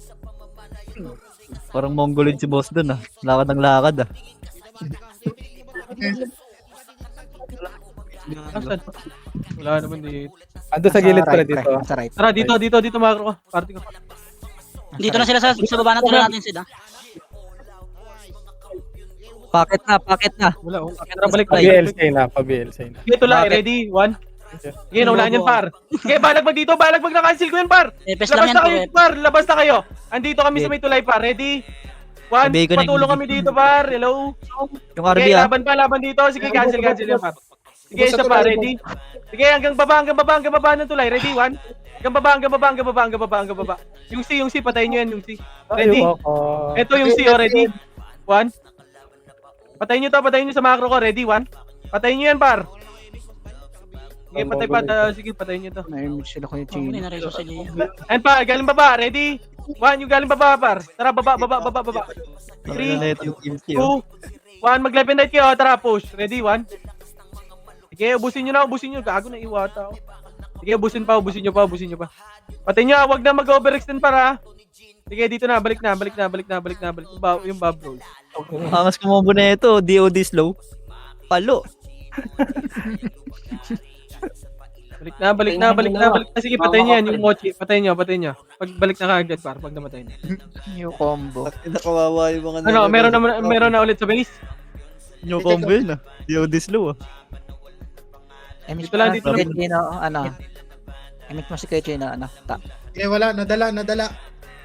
H: Parang mongolid si boss dun ah. Lakad ng lakad ah.
E: Asan? Wala naman dito.
C: Ando sa gilid pala dito. ah.
D: Sa right.
E: Tara, dito, macro ko. Party ko.
B: Dito na sila sa baba na tulad natin Sed ah.
H: Packet na.
E: Wala, tara, balik
C: Pa-BLC na, pa-BLC na.
E: Sige, tulay. Ready? 1. Sige, naulaan yan, par. Sige, balagbag dito. Balagbag na cancel ko yan, par.
B: Epes lang
E: Labas
B: yan
E: na kayo,
B: po.
E: par. Labas na kayo. Andito kami sa may tulay, par. Ready? 1.
H: Sabi ko na
E: Patulong
H: yung-
E: kami dito, par. Hello?
H: Yung RB
E: Sige,
H: ah.
E: laban dito. Sige, cancel yan, par. Sige, isa pa. Ready? Sige, hanggang baba ng tulay. Ready? 1. Hanggang baba. Yung C, patayin nyo yan, yung C. Ready? Ito yung C, oh. Ready? 1. Patayin nyo sa macro ko. Ready? 1. Patayin nyo yan, par. Sige, sige, patayin nyo to.
D: Na-image sila ko yung
B: Oh, hindi
D: Chino.
B: na reso si Lia.
E: And pa, galing baba. Ready? 1, yung galing baba, par. Tara, baba.
H: Ang ina na ito yung team C
E: 2,
H: oh.
E: 1, mag-left and right kayo. Tara, push. Ready? 1. Sige, ubusin nyo. Gago na iwata. Sige, ubusin pa. Patayin nyo, wag na mag-overextend para. Sige, dito na. Balik na. Yung bob roll.
H: Angas kumombo na ito. DOD slow. Palo.
E: Balik na. Sige, patayin nyo yan. Yung mochi. Patayin nyo. Pagbalik na kagad, par. Pag namatay na.
D: New combo.
H: Nakawawa yung mga
E: Ano, meron na ulit sa base?
H: New combo yun ah. DOD slow ah.
D: Image
E: Dito lang,
D: mo
E: dito
D: si
E: lang.
D: Kuya Chino, ano. Image mo si Kuya Chino, ano.
A: Eh, wala. Nadala.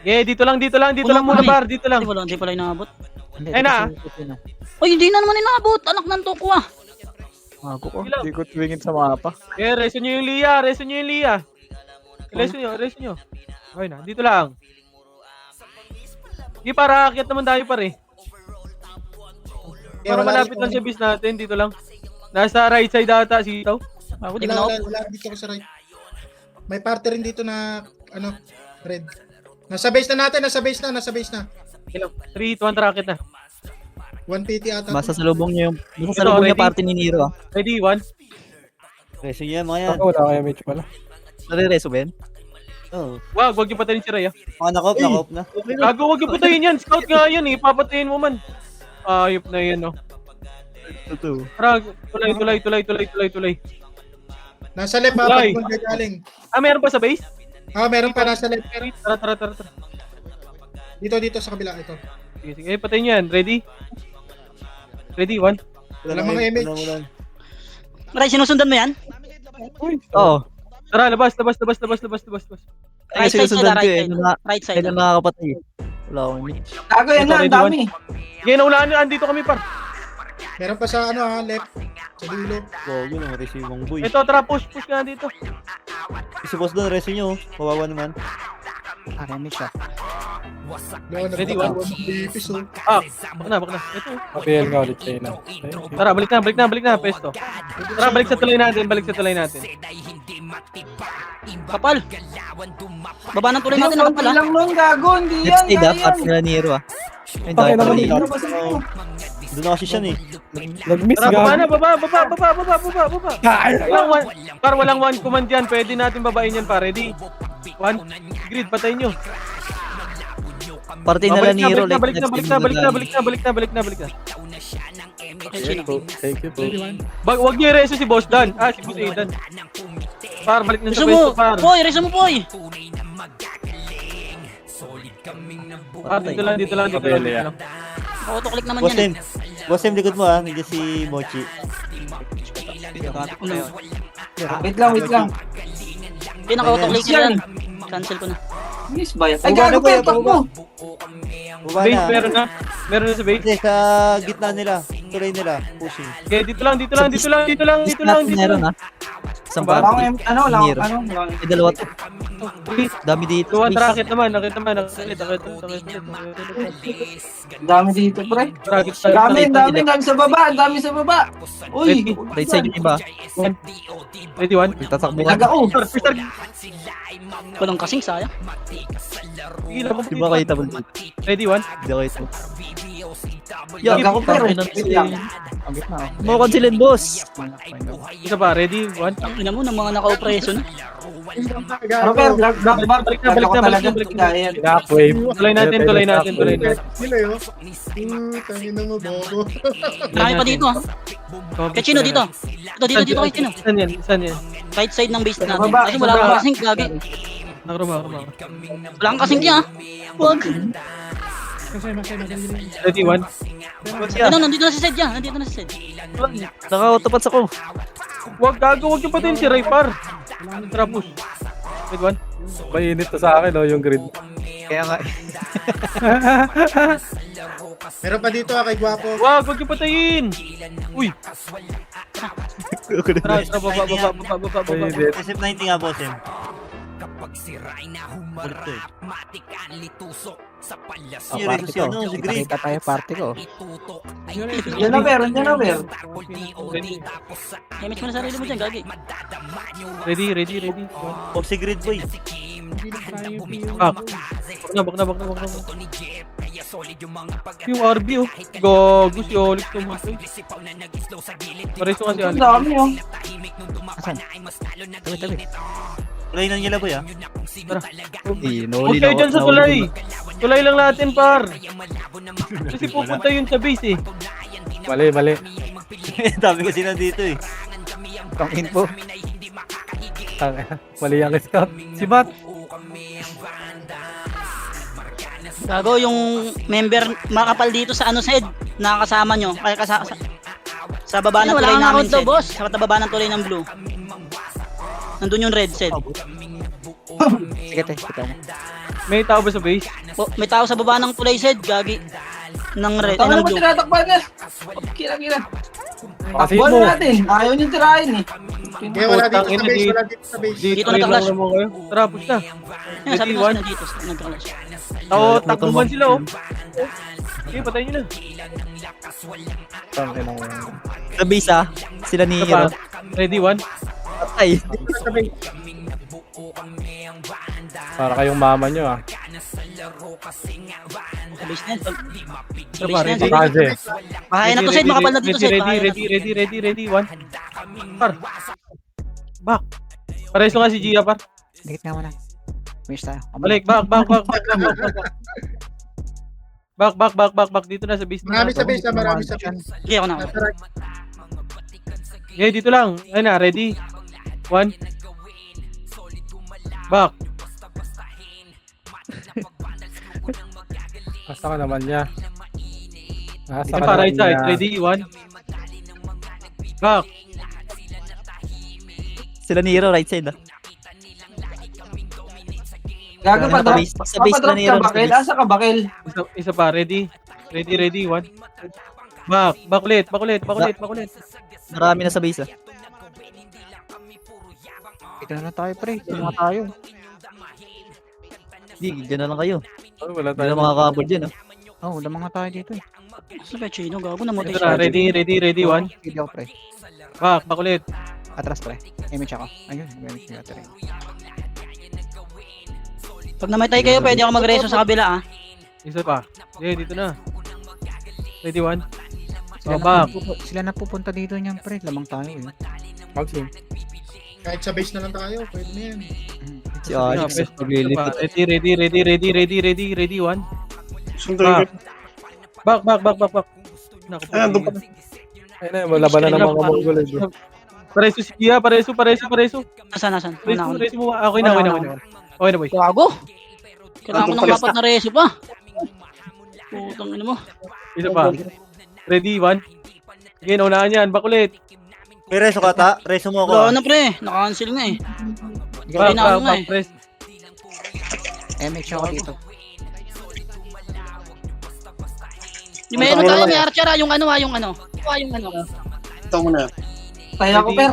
E: Okay, dito lang muna, par. Dito lang.
B: Hindi pala inaabot.
D: Hindi,
E: Ay,
D: dito
E: na.
D: si Kuya Chino.
B: Oy, hindi na naman inaabot. Anak ng toko ah.
D: Gago ko.
E: Sige lang.
D: Hindi ko tumingin sa mapa.
E: Okay, reso nyo yung Lia. Reso nyo. Okay na, dito lang. Sige, para akit naman tayo pare.
A: Eh,
E: Para
A: wala
E: malapit lang sa base natin, dito lang. Nasa right side ata, sitaw.
B: Ako di ko na
A: Wala dito ko sa right. May party rin dito na, red. Nasa base na.
E: Okay lang, 3, 2, rakit na.
A: 150 ata.
H: Masasalubong niya
E: ready?
H: party ni Nero ah.
E: Ready, 1.
H: Reso niya mga yan.
C: Ako wala kaya match pala.
H: Nare-reso ba yan? Oo.
E: Wag yung patayin si Ray.
H: Mga nakop na.
E: Gago, wag yung patayin yan. Scout nga yan eh. Papatayin mo man. Ayop na yan, no.
H: Totoo.
E: Tara, tulay.
A: Nasa left ha,
E: Tulay.
A: pag galing.
E: Meron pa sa base?
A: Meron pa nasa left.
E: Tara.
A: Dito sa kabila, ito.
E: Sige, patayin nyo yan. Ready? Ready, 1.
A: Wala mga image.
B: Maray, sinusundan mo yan?
H: Oo.
E: Tara, labas.
B: Right side
H: sinusundan
B: sila,
H: ko
B: right
H: eh.
B: side.
H: Nung
B: Right side.
H: Kailan nakakapatay eh. Wala akong image.
J: Gago yan na, ang dami.
E: Sige, naulaan nyo. Andito kami, par.
A: Meron pa sa left. Sa dulo.
H: Wow, yun ang reso yung boy.
E: Ito, tara, push nga dito.
H: Si boss doon, reso nyo. Kawawa naman.
D: Image siya.
E: Ready,
A: Nagpapagawa
E: one.
A: ng bipis, oh.
E: Bak na. Ito.
C: Pa-BL nga ulit kayo na.
E: Tara, balik na, pesto. Tara, balik sa tulay natin.
B: Kapal. Baba ng tuloy natin,
J: Konti
B: nakapal ah.
J: lang nun, gago. Hindi
H: Next
J: yan,
H: side ah,
J: kaya
H: party
J: yan.
H: nila Nero ah. Ay,
C: Okay
H: dahil
C: naman
H: pala
C: dito.
H: yun. Doon na kasi siya eh.
C: Nag-miss
E: Tara, baba
C: gag.
E: na, baba. Walang one command yan. Pwede natin babain yan, pa. Ready? 1. Grid, patayin nyo.
H: Party nila Nero.
E: Balik na.
C: Thank you po.
E: Wag nyo i-reso si Boss Dan. Si Boss Aidan. Par, balik na sa
B: Reso
E: pesto,
B: mo.
E: par.
B: Reso mo, Poy.
E: Dito lang.
B: Auto-click naman
H: Boss
B: yan eh.
H: Tim. Boss Tim, likod mo ah. Nandiyan si Mochi.
J: Wait lang.
B: Pinaka-auto-click yan. Cancel ko na.
J: Miss ba yan? Ay,
H: Baba na
J: gago
H: ba
J: pa
H: yan?
J: yung takbo.
H: Baba
E: Base,
H: na.
E: meron na sa base.
H: Hindi, sa gitna nila. Tuloy nila. Pushing.
E: Okay, dito lang.
H: Meron ah. Isang
E: Ba?
J: Lang,
H: party.
J: ano, lang,
H: Hero.
J: ano, lang.
H: May dalawa to. Dami dito.
E: Tuwan,
H: Space.
E: rakit naman, nakit naman.
J: Dami dito, pre.
E: Rakit
J: Dami sa baba, dami sa baba. Uy,
H: Right side yung iba.
E: Ready, one.
H: Tatakbuhan.
J: lag ako.
B: Walang kasing sayang.
H: Di ba kayo tabal dito?
E: Ready, one.
H: Hindi kayo tabal.
J: Lag ako, pero.
H: Wait
J: lang.
D: Ang gitna oh.
H: Mo concealant, boss.
E: Isa pa, ready, one.
B: Ang ina mo ng mga naka-opreso na.
J: Pero, pero, lag
E: Balik na, balik na, balik na, balik na.
J: Kaya yan.
C: Shockwave.
E: Tuloy natin.
A: Sila yun. Tangin na mo, bobo.
B: Marami pa dito ah. Kay Chino dito. Dito kay Chino.
E: Saan yan?
B: Right side ng base natin.
J: Baba,
B: Kasi wala kang
J: baba.
B: kasing gagi.
E: Nakruma.
B: Wala kang kasing kaya. Huwag.
I: Masay, madali.
E: Ready, one.
B: Ano, nandito na si Sed yan. Nandito na si Sed.
H: Naka-autopats ako.
E: Huwag gago, huwag yung patin si Raypar. Trapus. Ready, one.
C: Mainit to sa akin, oh, yung grid.
H: Kaya nga.
A: Meron pa dito kay Gwapo.
E: Huwag yung patayin. Uy. Tara, baba.
C: Mainit.
H: SF90 nga, boss.
D: Party ko. Nakita tayo party ko.
J: Yan na, pero, yan na, pero.
B: Image mo na sarili mo dyan, gagi.
E: Ready.
H: Oxy grid, boy.
E: Bak na. Yung RB, oh. Gago, si Olix tumatay. Pareso nga si
J: Ang
E: Alex.
J: dami, oh.
H: Tabi. Tulay na nila, boy, ah.
E: Huwag kayo dyan sa tulay. Tulay lang natin, par. Kasi pupunta yun sa base, eh.
C: Mali.
H: Dami kasi na dito, eh.
D: Pang info.
C: Mali ang scout. Si Bat.
B: Gago, yung member makapal dito sa ano, Sed. Nakakasama nyo. Kaya sa baba ng tulay namin, Sed. Boss. Sa baba ng tulay ng blue. Nandun yung red, Sed.
D: Sige, te. Kita mo.
E: May tao ba sa base?
B: Oh, may tao sa baba ng tulay, Sed. Gagi. Ng red,
J: Tama
B: ng
J: naman
B: blue.
J: tinatakpan na. Kira.
C: Kasi
J: Takbuhan
C: mo.
J: natin. Ayaw niyong tirahin, eh.
A: Kaya wala dito
E: Putang
A: sa
E: ina,
A: base,
E: di-
A: wala dito sa base.
B: Dito
E: lang
B: nagka-clash.
E: naman kayo. Tara, push na.
B: Yan, sabi
E: Ready,
B: ko
E: one.
B: na dito. Nagka-clash.
E: Takbuhan sila, oh. Okay, patayin nyo na.
H: Sa base, ah. Sila ni
E: Isa pa.
H: Hero.
E: Ready, one.
H: Patay.
A: Sa base.
C: Para kayong mama nyo, ah.
B: Sa base na yan.
E: Isa pa, ready.
C: Kaze.
B: Bahay na to, Sed. Makapal na dito, Sed. Bahay na to.
E: Ready, one. Par. Back. Pareso nga si Gia, par.
D: Dikit nga muna. Miss tayo.
E: Balik, back. Back. Dito na sa base.
A: Marami sa base, marami sa base.
B: Sige, ako na.
E: Okay, dito lang. Ayun na, ready. One. Back.
C: Basta ka naman niya. Nasa
E: Dito
C: ka
E: pa,
C: naman
E: right side.
C: niya.
E: Ready, one. Back.
H: Sila ni Hero, right side, ah.
J: Gago pa drop.
H: Sa base na
J: Papadrop
H: ni
J: ka,
H: Hero.
J: Bakil. Asa ka, Bakil?
E: Isa pa, ready. Ready, one. Back ulit.
H: Marami na sa base, ah.
D: Dito na lang tayo, pre. Dito na tayo.
H: Di, dyan na lang kayo.
C: Oh, wala
H: Hindi
C: tayo.
H: na makakabot dyan, ah.
D: Oh, wala mga tayo dito eh.
B: Sa kay Chino, gago namatay
E: Ito
B: siya.
E: na, ready, one.
D: Hindi ako, pre.
E: Back ulit.
D: Atras, pre. Image ako. Ayun, image nga tayo.
B: Pag namatay kayo, pwede ako mag-reso sa kabila, ah.
E: Isa pa. Okay, dito na. Ready, one.
D: Sila,
E: back.
D: Sila na pupunta dito niyan, pre. Lamang tayo eh.
C: Maxim.
A: Kahit sa base na lang tayo, pwede na yan.
H: Si Alex,
E: Isa pa.
H: maglilipit.
E: Ready, one.
G: Sunduin
E: Back. Naku,
G: Ayan, doon pa.
C: Ayun na, malaban na ng mga Mongol.
E: Pareso si Gia, pareso.
B: Nasaan?
E: Reso mo. Okay na. Okay na, boy.
B: Gago! Kailangan ko ng dapat na reso pa. Putang ina mo.
E: Isa pa. Ready, one. Sige, naunahan yan. Back ulit.
H: May reso ka, ta? Reso mo
B: Wala na, pre. Naka-cancel na eh. Kaya na ako na eh.
E: Press.
D: Image ako dito.
B: May ano tayo, may archer, yung ano.
G: Ito mo na yan.
J: Tayo ako, per.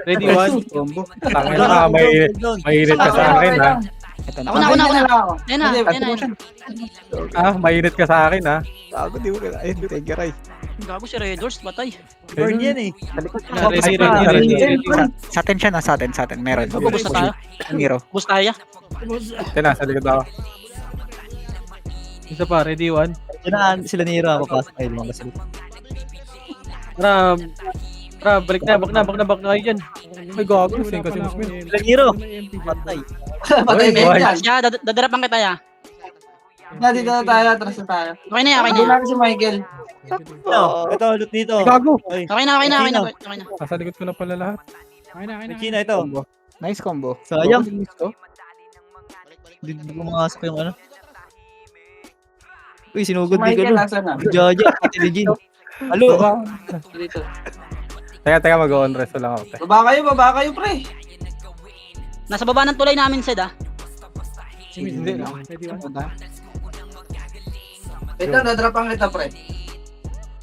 E: Ready, one.
D: Combo.
C: Tangin na, mainit ka sa akin ha.
D: Ito na.
B: Ako na.
J: ako.
B: Ayan na,
J: Hindi,
B: ayan na.
C: Ah, mainit ka sa akin ha.
D: Gago, di mo kaya. Ayun, thank you, Ray.
B: Gago si Redors, patay.
H: Burn yan eh.
D: Sa atin siya na, sa atin. Meron.
B: Ubus na tayo.
D: Niro.
B: Ubus tayo.
C: Tina, sa likod ako.
E: Isa pa, ready, one.
H: Yan sila ni Hiro ako pasok kayo lang kasi.
E: Balik na kayo dyan.
C: Ay, gago. Sing kasi mas min.
H: Sila ni Hiro. Patay.
J: Patay na
C: Boy.
J: yan.
B: Siya, dadarapan kita ya.
J: Dito na tayo, atras na tayo.
B: Okay na.
J: Hindi natin si Michael.
H: Ito, loot dito.
C: Gago.
B: Okay na.
C: Nasa likod ko na pala lahat.
H: China ito.
D: Nice combo.
H: Sayang. Hindi ko makasok yung ano. Uy, sinugod ni
J: Michael,
H: Galo.
J: nasa na?
H: Jaja, pati ni Jin. Halo.
J: Dito.
C: Teka, mag-on rest lang ako. te.
J: Baba kayo, pre.
B: Nasa baba ng tulay namin, Sed ah.
E: Hindi.
J: Ito, nadrapang kita, pre.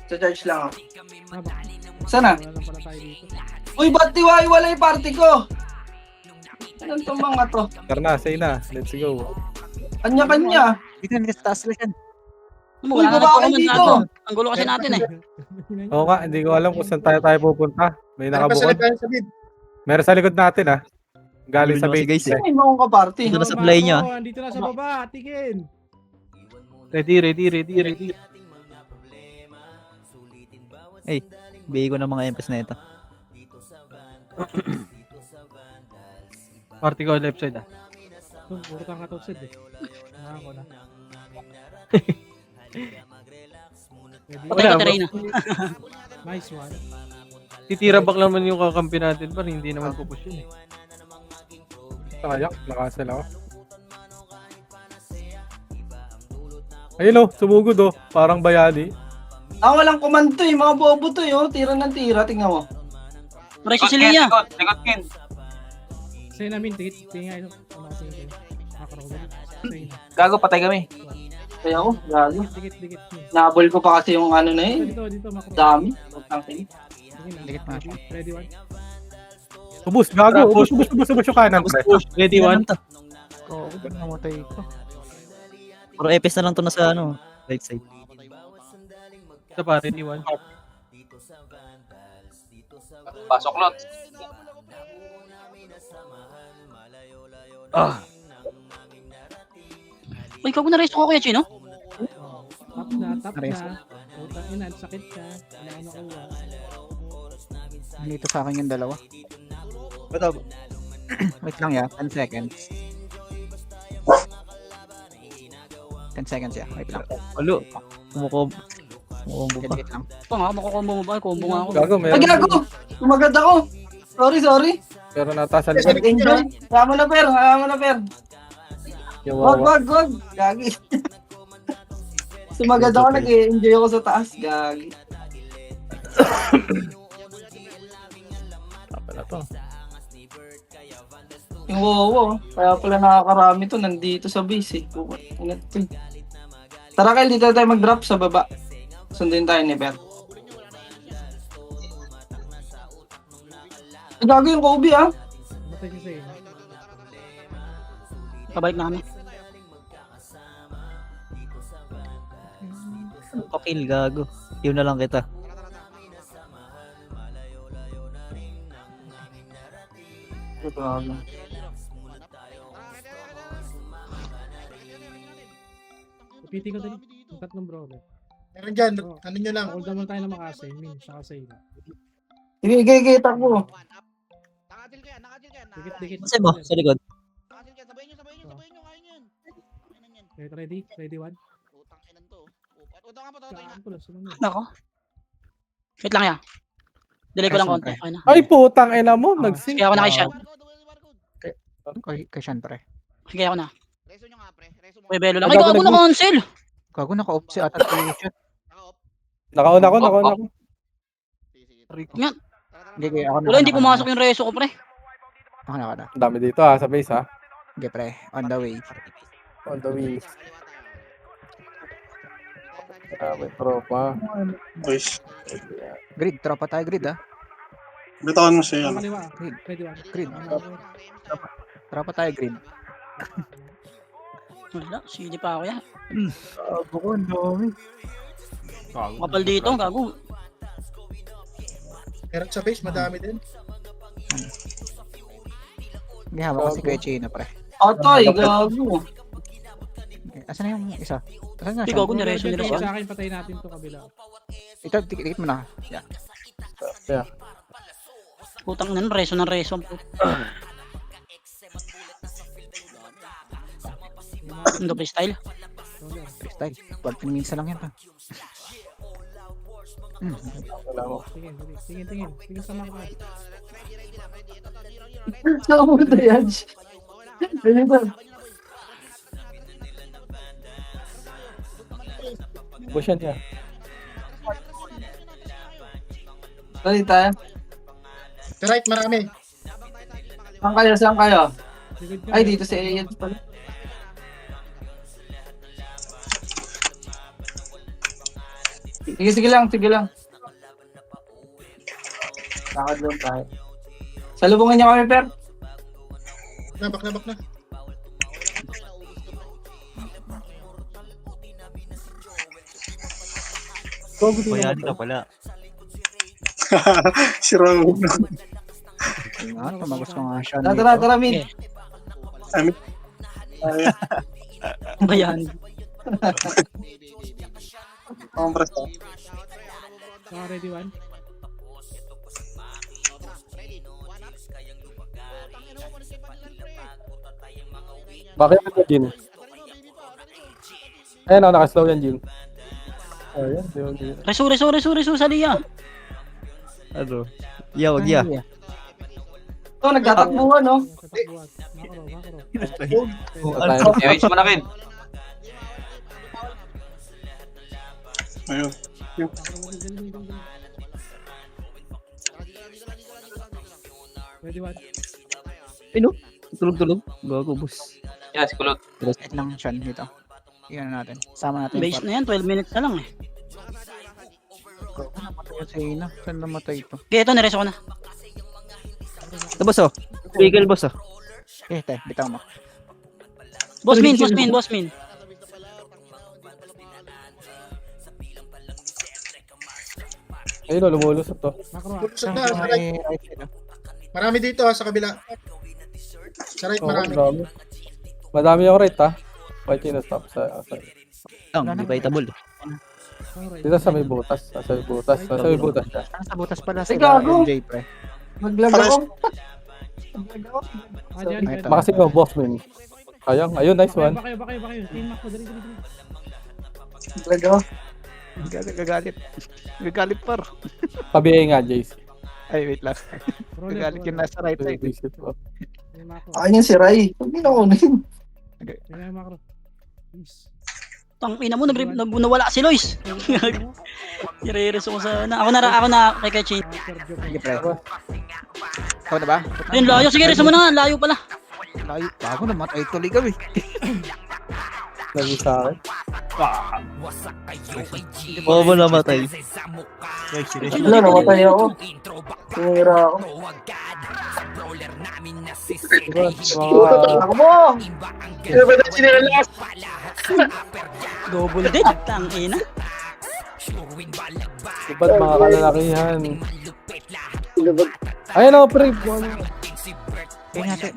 J: Sa charge lang ako. Sana? Uy, ba't wala yung party ko? Anong itong mga to?
C: Tara na, say na. Let's go.
J: Kanya-kanya.
D: Dito, nasa taas lang yan.
B: Wala na
J: baba kayo
B: nagpo-comment
J: dito.
B: natin. Ang gulo kasi natin eh.
C: Oo nga, hindi ko alam kung saan tayo pupunta. May
A: Ano pa sila
C: nakabukod.
A: tayo sa mid?
C: Meron sa likod natin ha. Galing sa
H: Guys,
C: base.
H: guys, eh.
J: Ay, mga ka-party.
H: Ito na supply niya.
I: Andito na sa baba, tikin.
E: Ready.
H: Bigay ko ng mga empes na ito.
E: Party ko left side ah.
I: Puro kang katopsid eh. Ako na.
B: Patay ka Terena.
I: Nice one.
E: Titira back naman yung kakampi natin par, hindi naman pupush yun eh.
C: Nakayak, nakasel ako. Ayun o, sumugod o. Parang bayani.
J: Walang kumanto eh. Mga bobo to eh. Tira ng tira. Tingnan mo.
B: Preso si Lia.
I: Sa'yo namin, tingin nga.
J: Gago, patay kami. Kaya ako, gago.
I: Dikit.
J: Nabol ko pa kasi yung ano na eh.
I: Dito, makro.
J: Dami. Tangkin.
I: Dikit na. Ready one.
C: Ubus, gago. Ubus yung kanan. pre.
E: Ready, one.
D: Oo, namatay ko.
H: Puro epes na lang to na sa ano. Right side.
E: Isa pa, ready, one.
G: Pasok lot.
B: Uy, ikaw na resto ko kuya Chino.
I: Tap na. Puta, ina, sakit ka. Wala na kuha.
D: Dito sa akin yung dalawa.
H: Ito.
D: Wait lang ya, 10 seconds. 10 seconds ya, wait lang.
H: Halo. Kumukombo pa.
D: Dikit lang.
B: Ito nga, makukombo mo ba? Combo nga ako.
C: Gago,
J: Ay,
C: meron.
J: gago! Tumagad ako! Sorry.
C: Pero nata sa likod.
J: Enjoy. Kaya mo na, Per.
C: Yung
J: Wag. Gagi. Sumagad ako, nag-enjoy ako sa taas. Gagi.
C: Pala to.
J: Yung wow. Kaya pala nakakarami to nandito sa base eh. Ingat to eh. Tara Kyle, dito tayo mag-drop sa baba. Sundin tayo ni Per. Gago yung Kobe ah.
I: Matay siya sa'yo.
B: Pabalik na kami.
H: Pakil, gago. Yun na lang kita.
I: Piti ko dali. Yung tatlong brawler.
A: Meron dyan, ano nyo lang.
I: Hold naman tayo na makasay. Min, saka sa'yo.
J: Igigita ko.
I: Dikit.
H: Kasi mo, sa likod.
I: Ready? Ready one? Saan ko lang, sumunod.
B: Nako. Wait lang ya. Delay ko lang konti. Okay na.
C: Ay, putang ina mo. Nag-sync.
B: Kaya ako na kay Sean.
D: Kay Sean pre.
B: Kaya ako na. Uy, belo lang. Ay, gago na cancel.
D: Gago naka-off si ata si Sean.
C: Nakauna ko.
D: Hindi kaya ako
B: Wala, hindi pumasok yung reso ko, pre.
D: Ako na.
C: Ang dami dito ha, sa base ha.
D: Hindi pre, on the way.
C: On the way. May tropa.
G: Boys.
D: Grid, tropa tayo grid ah.
K: Bitawan mo siya yan.
I: Kaliwa.
D: Green.
I: Ready one.
D: Green.
I: Tama.
D: Tara pa tayo, green.
B: Wala, sili pa ako yan.
C: Gago ko, ang dami.
B: Kapal dito, gago.
A: Meron sa base, madami din.
D: Hindi hawak kasi kay Chino, pre.
J: Atay, gago.
D: Asan na yung isa? Asan na
B: Hindi,
D: siya?
B: gago, nireso,
I: Tingin
B: nireso.
I: sa akin, patayin natin to kabila.
D: Ito, tikit mo na. Yeah.
C: Kaya,
B: Putang nan, reso ng reso. Ang double style.
D: Freestyle. 12 minutes lang yan, pa.
C: wala mo.
I: Tingin. Tingin sa mga.
J: Saan mo ito yan? Ganyan ba?
C: Push yan niya.
J: Dali tayo.
A: Sa right, marami.
J: Saan kayo?
I: Likod nyo.
J: Ay, dito si Ayan pala. Sige lang. Lakad lang tayo. Salubungin niyo kami, Per.
A: Nabak na.
H: Bayani ka pala.
K: Si Raul.
D: Nga, tumagos ko nga siya.
J: Tara, Min.
B: Bayan.
K: Ombres to.
I: Saka ready one.
C: Bakit ako, Jin? Ayan, nakaslow yan, Jin. Ayan, yun.
B: Reso sa liya.
H: Ano? Yeah, wag yeah.
J: Ito, nagtatakbuhan, no?
I: Tatakbuhan. Makro.
H: Ano?
G: I-reach mo na, Ken.
K: Ayun.
I: Ready one.
H: Tulog-tulog. Gago, boss.
G: Yan, si Kulot.
D: Wait lang siya dito. Iyan natin. Sama natin.
B: Base na yan, 12 minutes na lang eh.
D: Namatay sa ina. Saan namatay ito?
B: Okay, ito, nireso ko na.
H: Ito, boss, oh. Vehicle, boss, oh.
D: Bitaw mo.
B: Boss Min.
C: Ayun, lumulusot to.
I: Makro.
A: Lusot na, sa right. Marami dito, sa kabila. Sa right,
C: Oo,
A: marami.
C: dami. Madami yung rate, ha? Pwede na stop sa...
H: Ang, debatable.
C: Dito sa may butas. Sa may butas siya.
D: Sa butas pala
J: Ay,
D: sila
J: gago.
D: MJ, pre.
J: Maglag ako.
D: Ito.
C: Makasig mo, boss, min. Ayun, nice one.
I: Bakayo. Team Makro, dali.
J: Maglag ako.
D: Gagalit par.
C: Pabiyay nga, Jace.
D: Ay, wait lang. Gagalit yung nasa right side.
C: Visit mo.
I: Team Makro.
J: Akin yung si Ray. Huwag niyo
I: Tingnan Makro. Please.
B: Tang ina mo, nawala si Lois. Irereso ko sana. Ako na kay Kachin.
D: Sige, pre. Ikaw na ba?
B: Ayun, layo. Sige, reso mo na. Layo pala.
D: Layo. Bago namatay tuloy kami.
C: Lagi sa akin.
H: Oo ba namatay?
J: Wala, namatay ako. Tumira ako. Ako mo! Sino ba na sinirelas?
B: Double dead. Tang ina.
C: Ba't mga kalalakihan? Ayun ako, pre.
D: Kaya natin.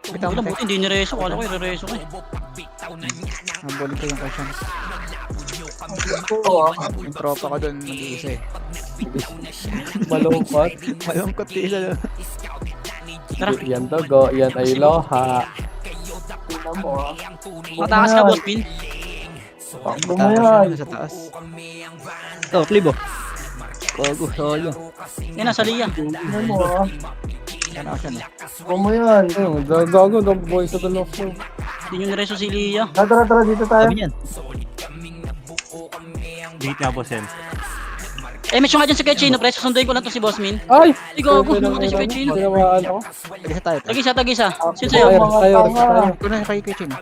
D: Bitaw
B: Wala,
D: mo,
B: buti hindi nireso ko. Alam ko, irereso ko eh.
D: Nabulit ko yung question. Yung tropa ko doon mag-iisa eh.
C: Malungkot.
D: Malungkot yung isa doon.
B: Tara,
C: Yan dugo, yan ay loha.
B: matakas ka, Boss Min.
D: Taas, sa taas.
H: Ito, Clibo. Gago, solo.
B: Yan, nasa liya.
D: Yan ako siya.
J: Ako mo yan.
C: Ayun, gago, the boy sa tulok ko.
B: Hindi nyo nireso si Liya.
J: Tara, dito tayo.
H: Sabi niyan.
B: Match nga dyan si Kachino, pre. Susunduin ko lang to si Boss Min.
C: Ay!
B: Ay, gago. Namatay si Kachino.
C: Tinamaan ako.
D: Tagisa tayo.
B: Tagisa. Sino sa'yo?
C: Tayo.
D: Ito na kayo kay Chin.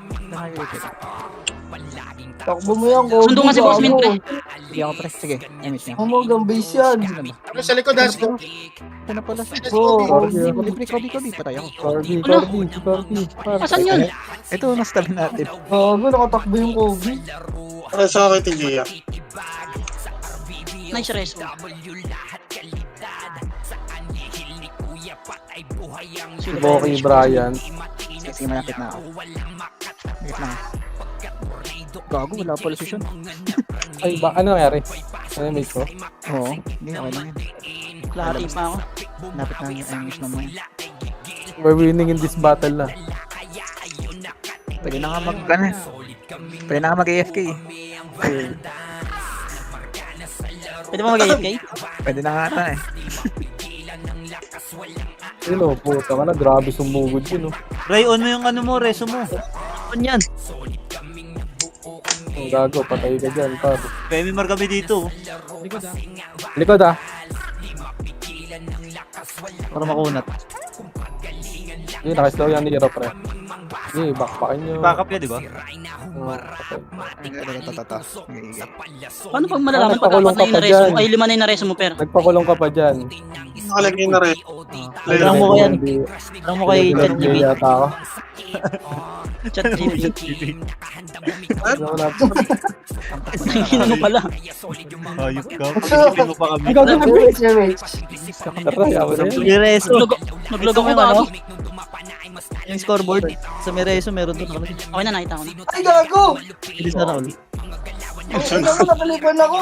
J: Takbo mo yan, Kobe.
B: Sundo nga si Boss Min, pre.
D: Sige ako pre. Sige, I-miss niya.
J: Hanggang base yan.
A: Ano sa likod, ha? Sige.
D: Ito na pala.
J: Oo.
D: Kobe. Patay ako.
C: Corby,
B: Ano?
C: Corby.
B: Asan yun?
D: Ito, nasa tabi natin.
J: Gago, nakatakbo yung Kobe.
K: Para sa akin, Tigaya.
B: Nice reso.
C: Si Boki Brian.
D: Sige, malapit na ako. Wait lang. Gago, wala pala si Sean.
C: Ay, ano nangyari? Ano yung mate ko?
D: Oo, hindi, okay lang yan.
B: Lahati pa ako.
D: Lapit na yung English naman.
C: We're winning in this battle na.
D: Pwede na nga Pwede na nga mag-AFK eh.
B: Pwede ba mag-AFK?
D: Pwede na nga ata eh.
C: Sino, puta ka na. Grabe sumugod yun, oh.
H: Ray, on mo yung ano mo, reso mo. On yan.
C: Ang gago, patay ka dyan, par.
H: Femimar kami dito.
I: Likod ah.
C: Likod, ah.
H: Para makunat.
C: Hindi, nakislow yan ni Hero, pre. Hindi, backpackin nyo.
H: Backup yan, di ba?
B: Paano pag malalaman pag
C: Nagpakulong
B: apat na
C: ka
B: yung
C: pa
B: reso
C: dyan.
B: mo? Ay, 5 na yung nareso mo, per.
C: Nagpakulong ka pa dyan.
K: Nakalagay na rin.
H: Alam mo ko yan. Alam mo kay Chat
C: Hindi yata ako.
B: Chat GPT.
C: Ano na?
B: Hindi mo pala.
H: Ayop ka. Isipin mo pa kami.
C: Ay, gago,
J: Wait.
C: Tara, yaman na yan.
H: Yung reso.
B: Naglog ako
H: Yung
B: bago.
H: Yung scoreboard. Sa may reso, meron doon.
B: Okay na, nakita ko na.
J: Ay, gago!
H: Bilis na Raul.
J: Ang ina mo, nakalipan ako.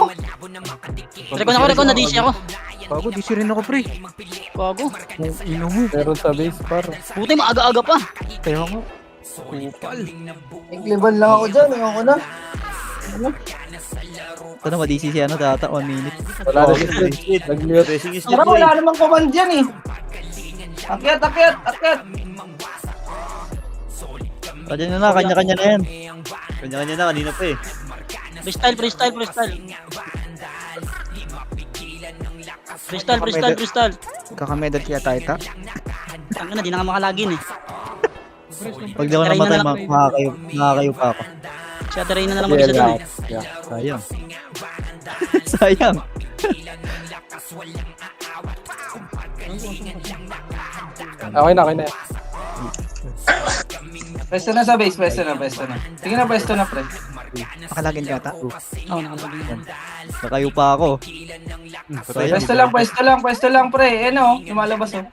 B: Rekon, na-DC ako.
D: Gago, di si rin ako pre.
B: Bago.
D: Ino mo.
C: Meron sa base, par.
B: Buti maaga-aga pa.
D: Kaya ako.
J: Nagliban lang ako dyan, ayaw ko na.
H: Ito na, ma-DC si ano, data. 1 minute.
C: Wala na siya. Nag-mute.
H: Racing is
J: Pero wala namang command dyan eh. Akyat.
H: Kanya na, kanya-kanya na yan. Kanya-kanya na, kanina pa eh.
B: Freestyle. Freestyle.
D: Kakamedal kaya tayo ta.
B: Tangina na, di na nga makalagin eh.
H: Pag di ako namatay, makakayo pa ako.
B: Si Ate Reyna na lang mag-isa dun eh.
C: Yeah.
H: Sayang. Sayang.
C: Okay na.
J: Pwesto na sa base, pwesto na. Sige na, pwesto na, pre.
D: Makalagin ka ta.
B: Oo, nakalagin.
H: Kakayo pa ako. Sayang.
J: Pwesto lang, pre. Ano, lumalabas oh.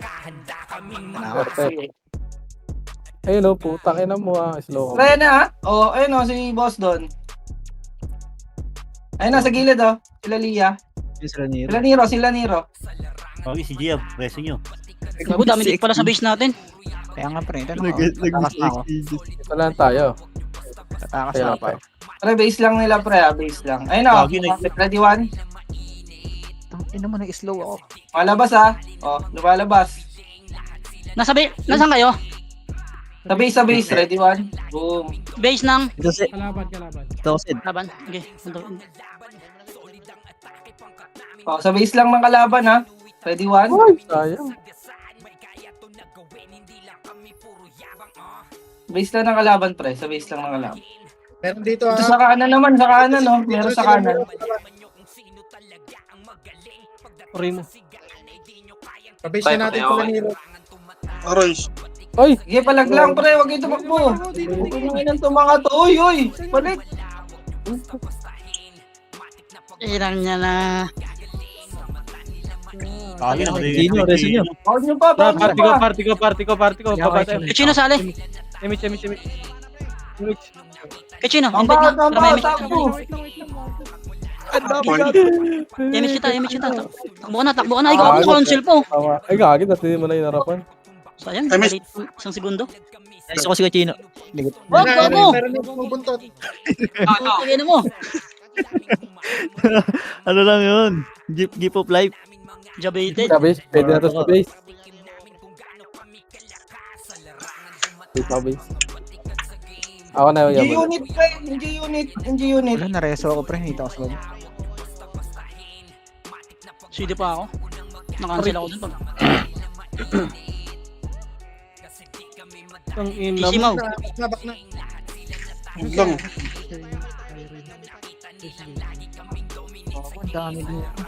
C: Perfect. Ayun, oh, putang ina mo, ah. Slow ko.
J: Pre na ha? Oh, ayun oh, si boss doon. Ayun na, sa gilid oh. Sila Lia.
H: Yung sila ni
J: Sila Nero.
H: Okay, si Gia, pressing nyo.
B: Bago, dami din pala sa base natin.
D: Kaya nga pre, ito na ako. Tatakas na ako.
C: Ito lang tayo.
D: Tatakas
C: Kaya
D: na ako.
C: pa.
J: Pre, base lang nila, pre ha. Base lang. Ayun oh. Ready one.
D: Ino mo, nag-slow ako.
J: Malabas ha. Oh, lumalabas.
B: Nasaan kayo?
J: Sa base. Ready one. Boom.
B: Base ng
H: Ito si...
I: Kalaban.
H: Ito si...
B: laban. Okay.
J: Oh, sa base lang ng kalaban ha. Ready one.
C: Ay, sayang.
J: Base lang ng kalaban, pre. Sa base lang ng kalaban.
A: Meron dito,
J: Ito
A: ha?
J: sa kanan naman, sa kanan, no? Meron sa kanan.
E: Rino.
A: Pabase na natin pala Nero.
K: Aroys.
C: Ay!
J: Sige, palag lang, pre. Huwag kayo tumakbo. Tumangin ng mga to. Uy! Balik.
B: Ilang niya na.
H: Dino, resin nyo.
J: Huwag nyo pa.
E: Party ko. Baba tayo.
B: Kachino, sali.
E: Image.
B: Kachino,
J: Ang
B: invite na.
J: bata,
B: Tara, may
J: takbo.
B: image kita. Takbo ka na. Ikaw ako council po.
C: Tama. Ay, gagawin. Natin mo na yung harapan.
B: Sayang,
K: Ay,
B: late isang segundo.
H: Reso ko si Kachino.
B: Wag mo!
A: Meron dito bubuntot.
B: Tagay na mo.
H: Ano lang yun? Jeep of life.
B: Jabated.
C: Sa base. Pwede na to sa base. Wait, sa base. Ako na yung yaman.
J: G-unit, pre. G-unit.
D: Wala, nareso ako pre. Hita ko sa loob.
B: CD pa ako. Nakancel ako dun pag.
E: Ang ina
B: DC
E: mo.
B: mo.
A: Back na.
K: Lang.
D: Ang dami dito.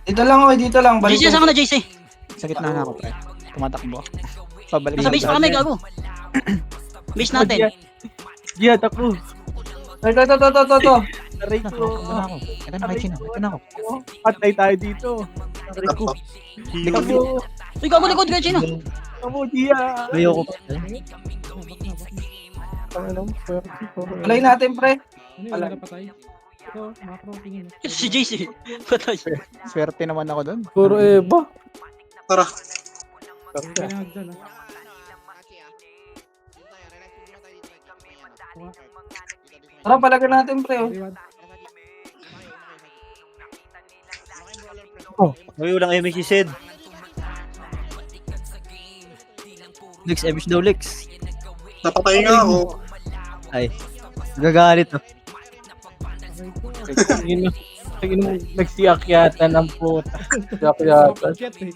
J: Dito lang, oy, dito lang.
B: JC,
J: Balikan.
B: saan ka na, JC?
D: Sa gitna na ako, pre. Tumatakbo. Pabalik.
B: Nasa base pa kami, gago. Base natin.
E: Gia, takbo.
J: Ito.
E: Aray
D: Ito
E: ko.
D: na ako. Ito na, Chino. Ito na ako.
E: Patay tayo dito. Aray ko.
D: Likod mo.
B: Uy, gago, likod ka, Chino.
E: Kamu, Gia.
H: Ayoko pa.
J: Play natin, pre.
I: Ano yun,
J: Wala.
I: wala patay. Ito, macro, tingin.
B: Ito si JC. Patay.
D: Swerte naman ako doon.
C: Puro Eva.
K: Tara.
I: Huwag ka na dyan, ha.
J: Tara, palagan natin, pre. Oh.
I: Iwan.
H: Uy, walang MX si Sid. Lex, MX daw Lex.
K: Napatay nga ako.
H: Ay, gagalit to.
E: Tingin mo, nagsiakyatan ng puta. Siakyatan.
I: Shit, eh.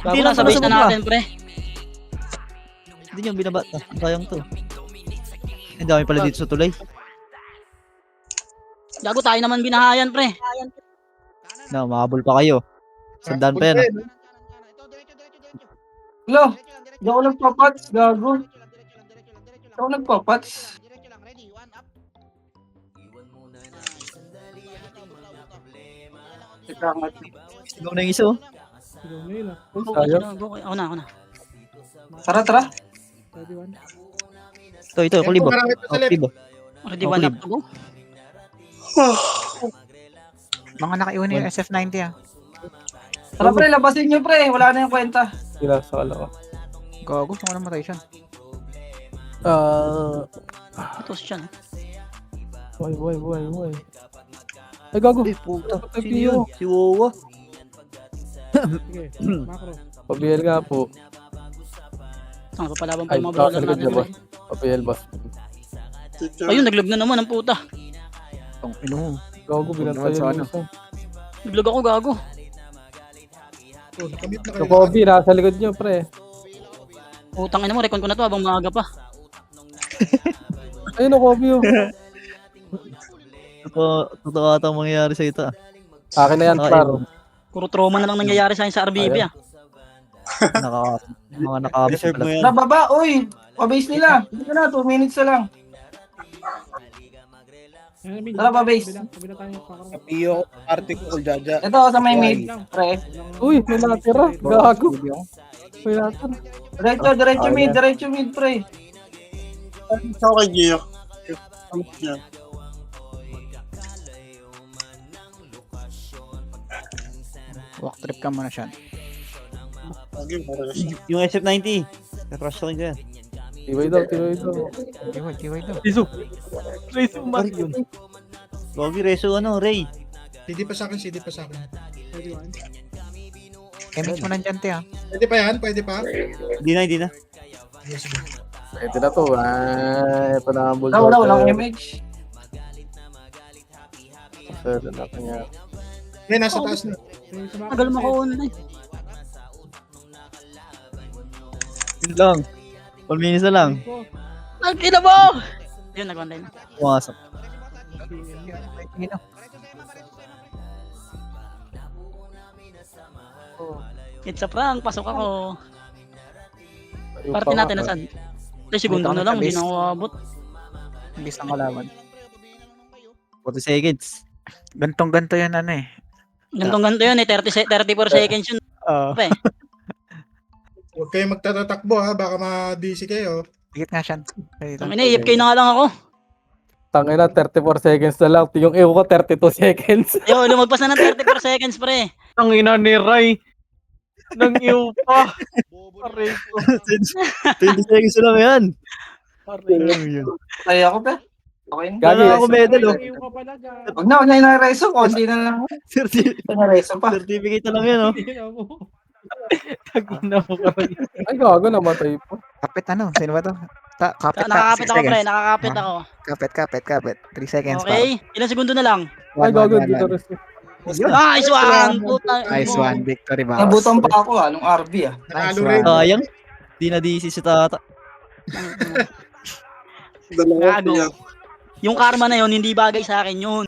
B: Hindi lang sa base na natin, pre.
H: Hindi niyo binabata. Sayang to. Ang dami pala dito sa tulay.
B: Gago, tayo naman binahayan, pre.
H: Na, mahabol pa kayo. Sandaan pa yan. Ah.
J: Lo, di ako nagpapats, gago. Di ako nagpapats.
H: Sigaw na yung isa oh.
I: Sigaw na yun, ah.
B: Ako na.
J: Tara.
I: Ready, one.
H: Ito, kulibo.
A: Marami pa sa left.
H: Kulibo.
B: Ready, one up to go.
D: Mga nakaiwan yung SF90 ah.
J: Tara, pre, labasin nyo, pre. Wala na yung kwenta.
C: Sila sa kalawa.
D: Gago, gusto ko namatay siya.
B: Ito siya.
C: Buhay. Ay, gago.
H: Ay, puta.
C: Ay,
H: Sino yun? Si Wawa.
I: Sige, macro.
C: Pabiel nga po.
B: Saan papalaban pa
C: Ay,
B: yung mga brawler
C: likod
B: natin,
C: niya,
B: pre.
C: boss. Pabiel, boss.
B: Ayun, naglag na naman ang puta.
D: Tong ino mo.
C: Gago, binantay
D: Sa
C: yung
D: ano?
C: isa.
B: Naglag ako, gago.
A: Oh, nakamit na
C: So,
A: kayo.
C: Kobe, nasa likod niyo, pre.
B: Putang ina mo, recon ko na to habang maaga pa.
C: Ayun o, Kobe, oh.
H: Totoo ata ang mangyayari sa ito ah.
C: Akin na yan, par.
B: Puro trauma na lang nangyayari sa akin sa RBB, ah.
H: Mga naka-reserve mo yan.
J: Tara, baba, oy. Pabase nila. Dito na, 2 minutes na lang. Tara, pabase.
I: Kabila tayo, macro.
K: Iyo, article, jaja.
J: Ito, sa may mid, pre.
C: Uy, may natira. Gago. May natira.
J: Diretso mid, pre.
K: Ito kay Gio. Yan.
D: Walk trip ka muna siya.
K: Lagi mo rin.
H: Yung SF90. Crush talking ko yan.
C: Tibay daw.
D: Tiway daw.
E: Rizu, Marion.
H: Gogi, Reso, Ray.
A: CD pa sa akin.
I: Ready, one.
D: MX mo nandyan, te ah.
A: Pwede pa yan? Pwede pa?
H: Hindi na.
A: Yes,
C: Ito na to. Ay, panahambol.
J: Walang image.
C: Sir, na kanya.
A: Yan, nasa taas na.
B: Tagal mo ko online.
H: Yun lang. 1 minutes na lang.
B: Ang ina mo! Yun, nag-online.
H: Pumasok.
B: It's a prank, pasok ako. Party natin na saan? 3 segundo na lang, hindi na ako abot.
D: Bilis ang kalaban.
H: 40 seconds.
D: Gantong-ganto yan ano eh.
B: Gantong-ganto yun, 34 seconds yun. Pre.
A: Huwag kayo magtatatakbo ha. Baka ma-DC kayo.
D: Higit nga siya.
B: Ang ina, kayo na nga lang ako.
C: Tangina, 34 seconds na lang. Yung ewo ko, 32 seconds.
B: Yo, lumagpas na ng 34 seconds, pre.
E: Ang ina ni Ray. Nang iyo pa. Aray ko.
H: 20 seconds na lang yan.
J: Tayo ako, pre. Okay na.
H: Gagi ako medal oh.
I: Ayaw ka pala, guys.
J: Huwag na yung reso. Konti na lang. Reso pa.
H: Certificate na lang yan oh.
I: Tingnan mo.
E: Tagina mo ka rin.
C: Ay, gago, namatay pa.
D: Kapit ano? Sino ba to? Kapit
B: Nakakapit ako, pre. Nakakapit ako.
D: Kapit. 3 seconds pa.
B: Okay, ilang segundo na lang.
C: Ay, gago, dito rin.
B: Nice one! Puta.
D: Nice one. Victory boss.
J: Nabutan pa ako nung RB ah.
A: Nakalo
D: Nice
A: rin.
D: one.
H: Sayang. Di na DC si Tata.
K: Dalawa
B: Gago.
K: niya.
B: Yung karma na yon hindi bagay sa akin yun.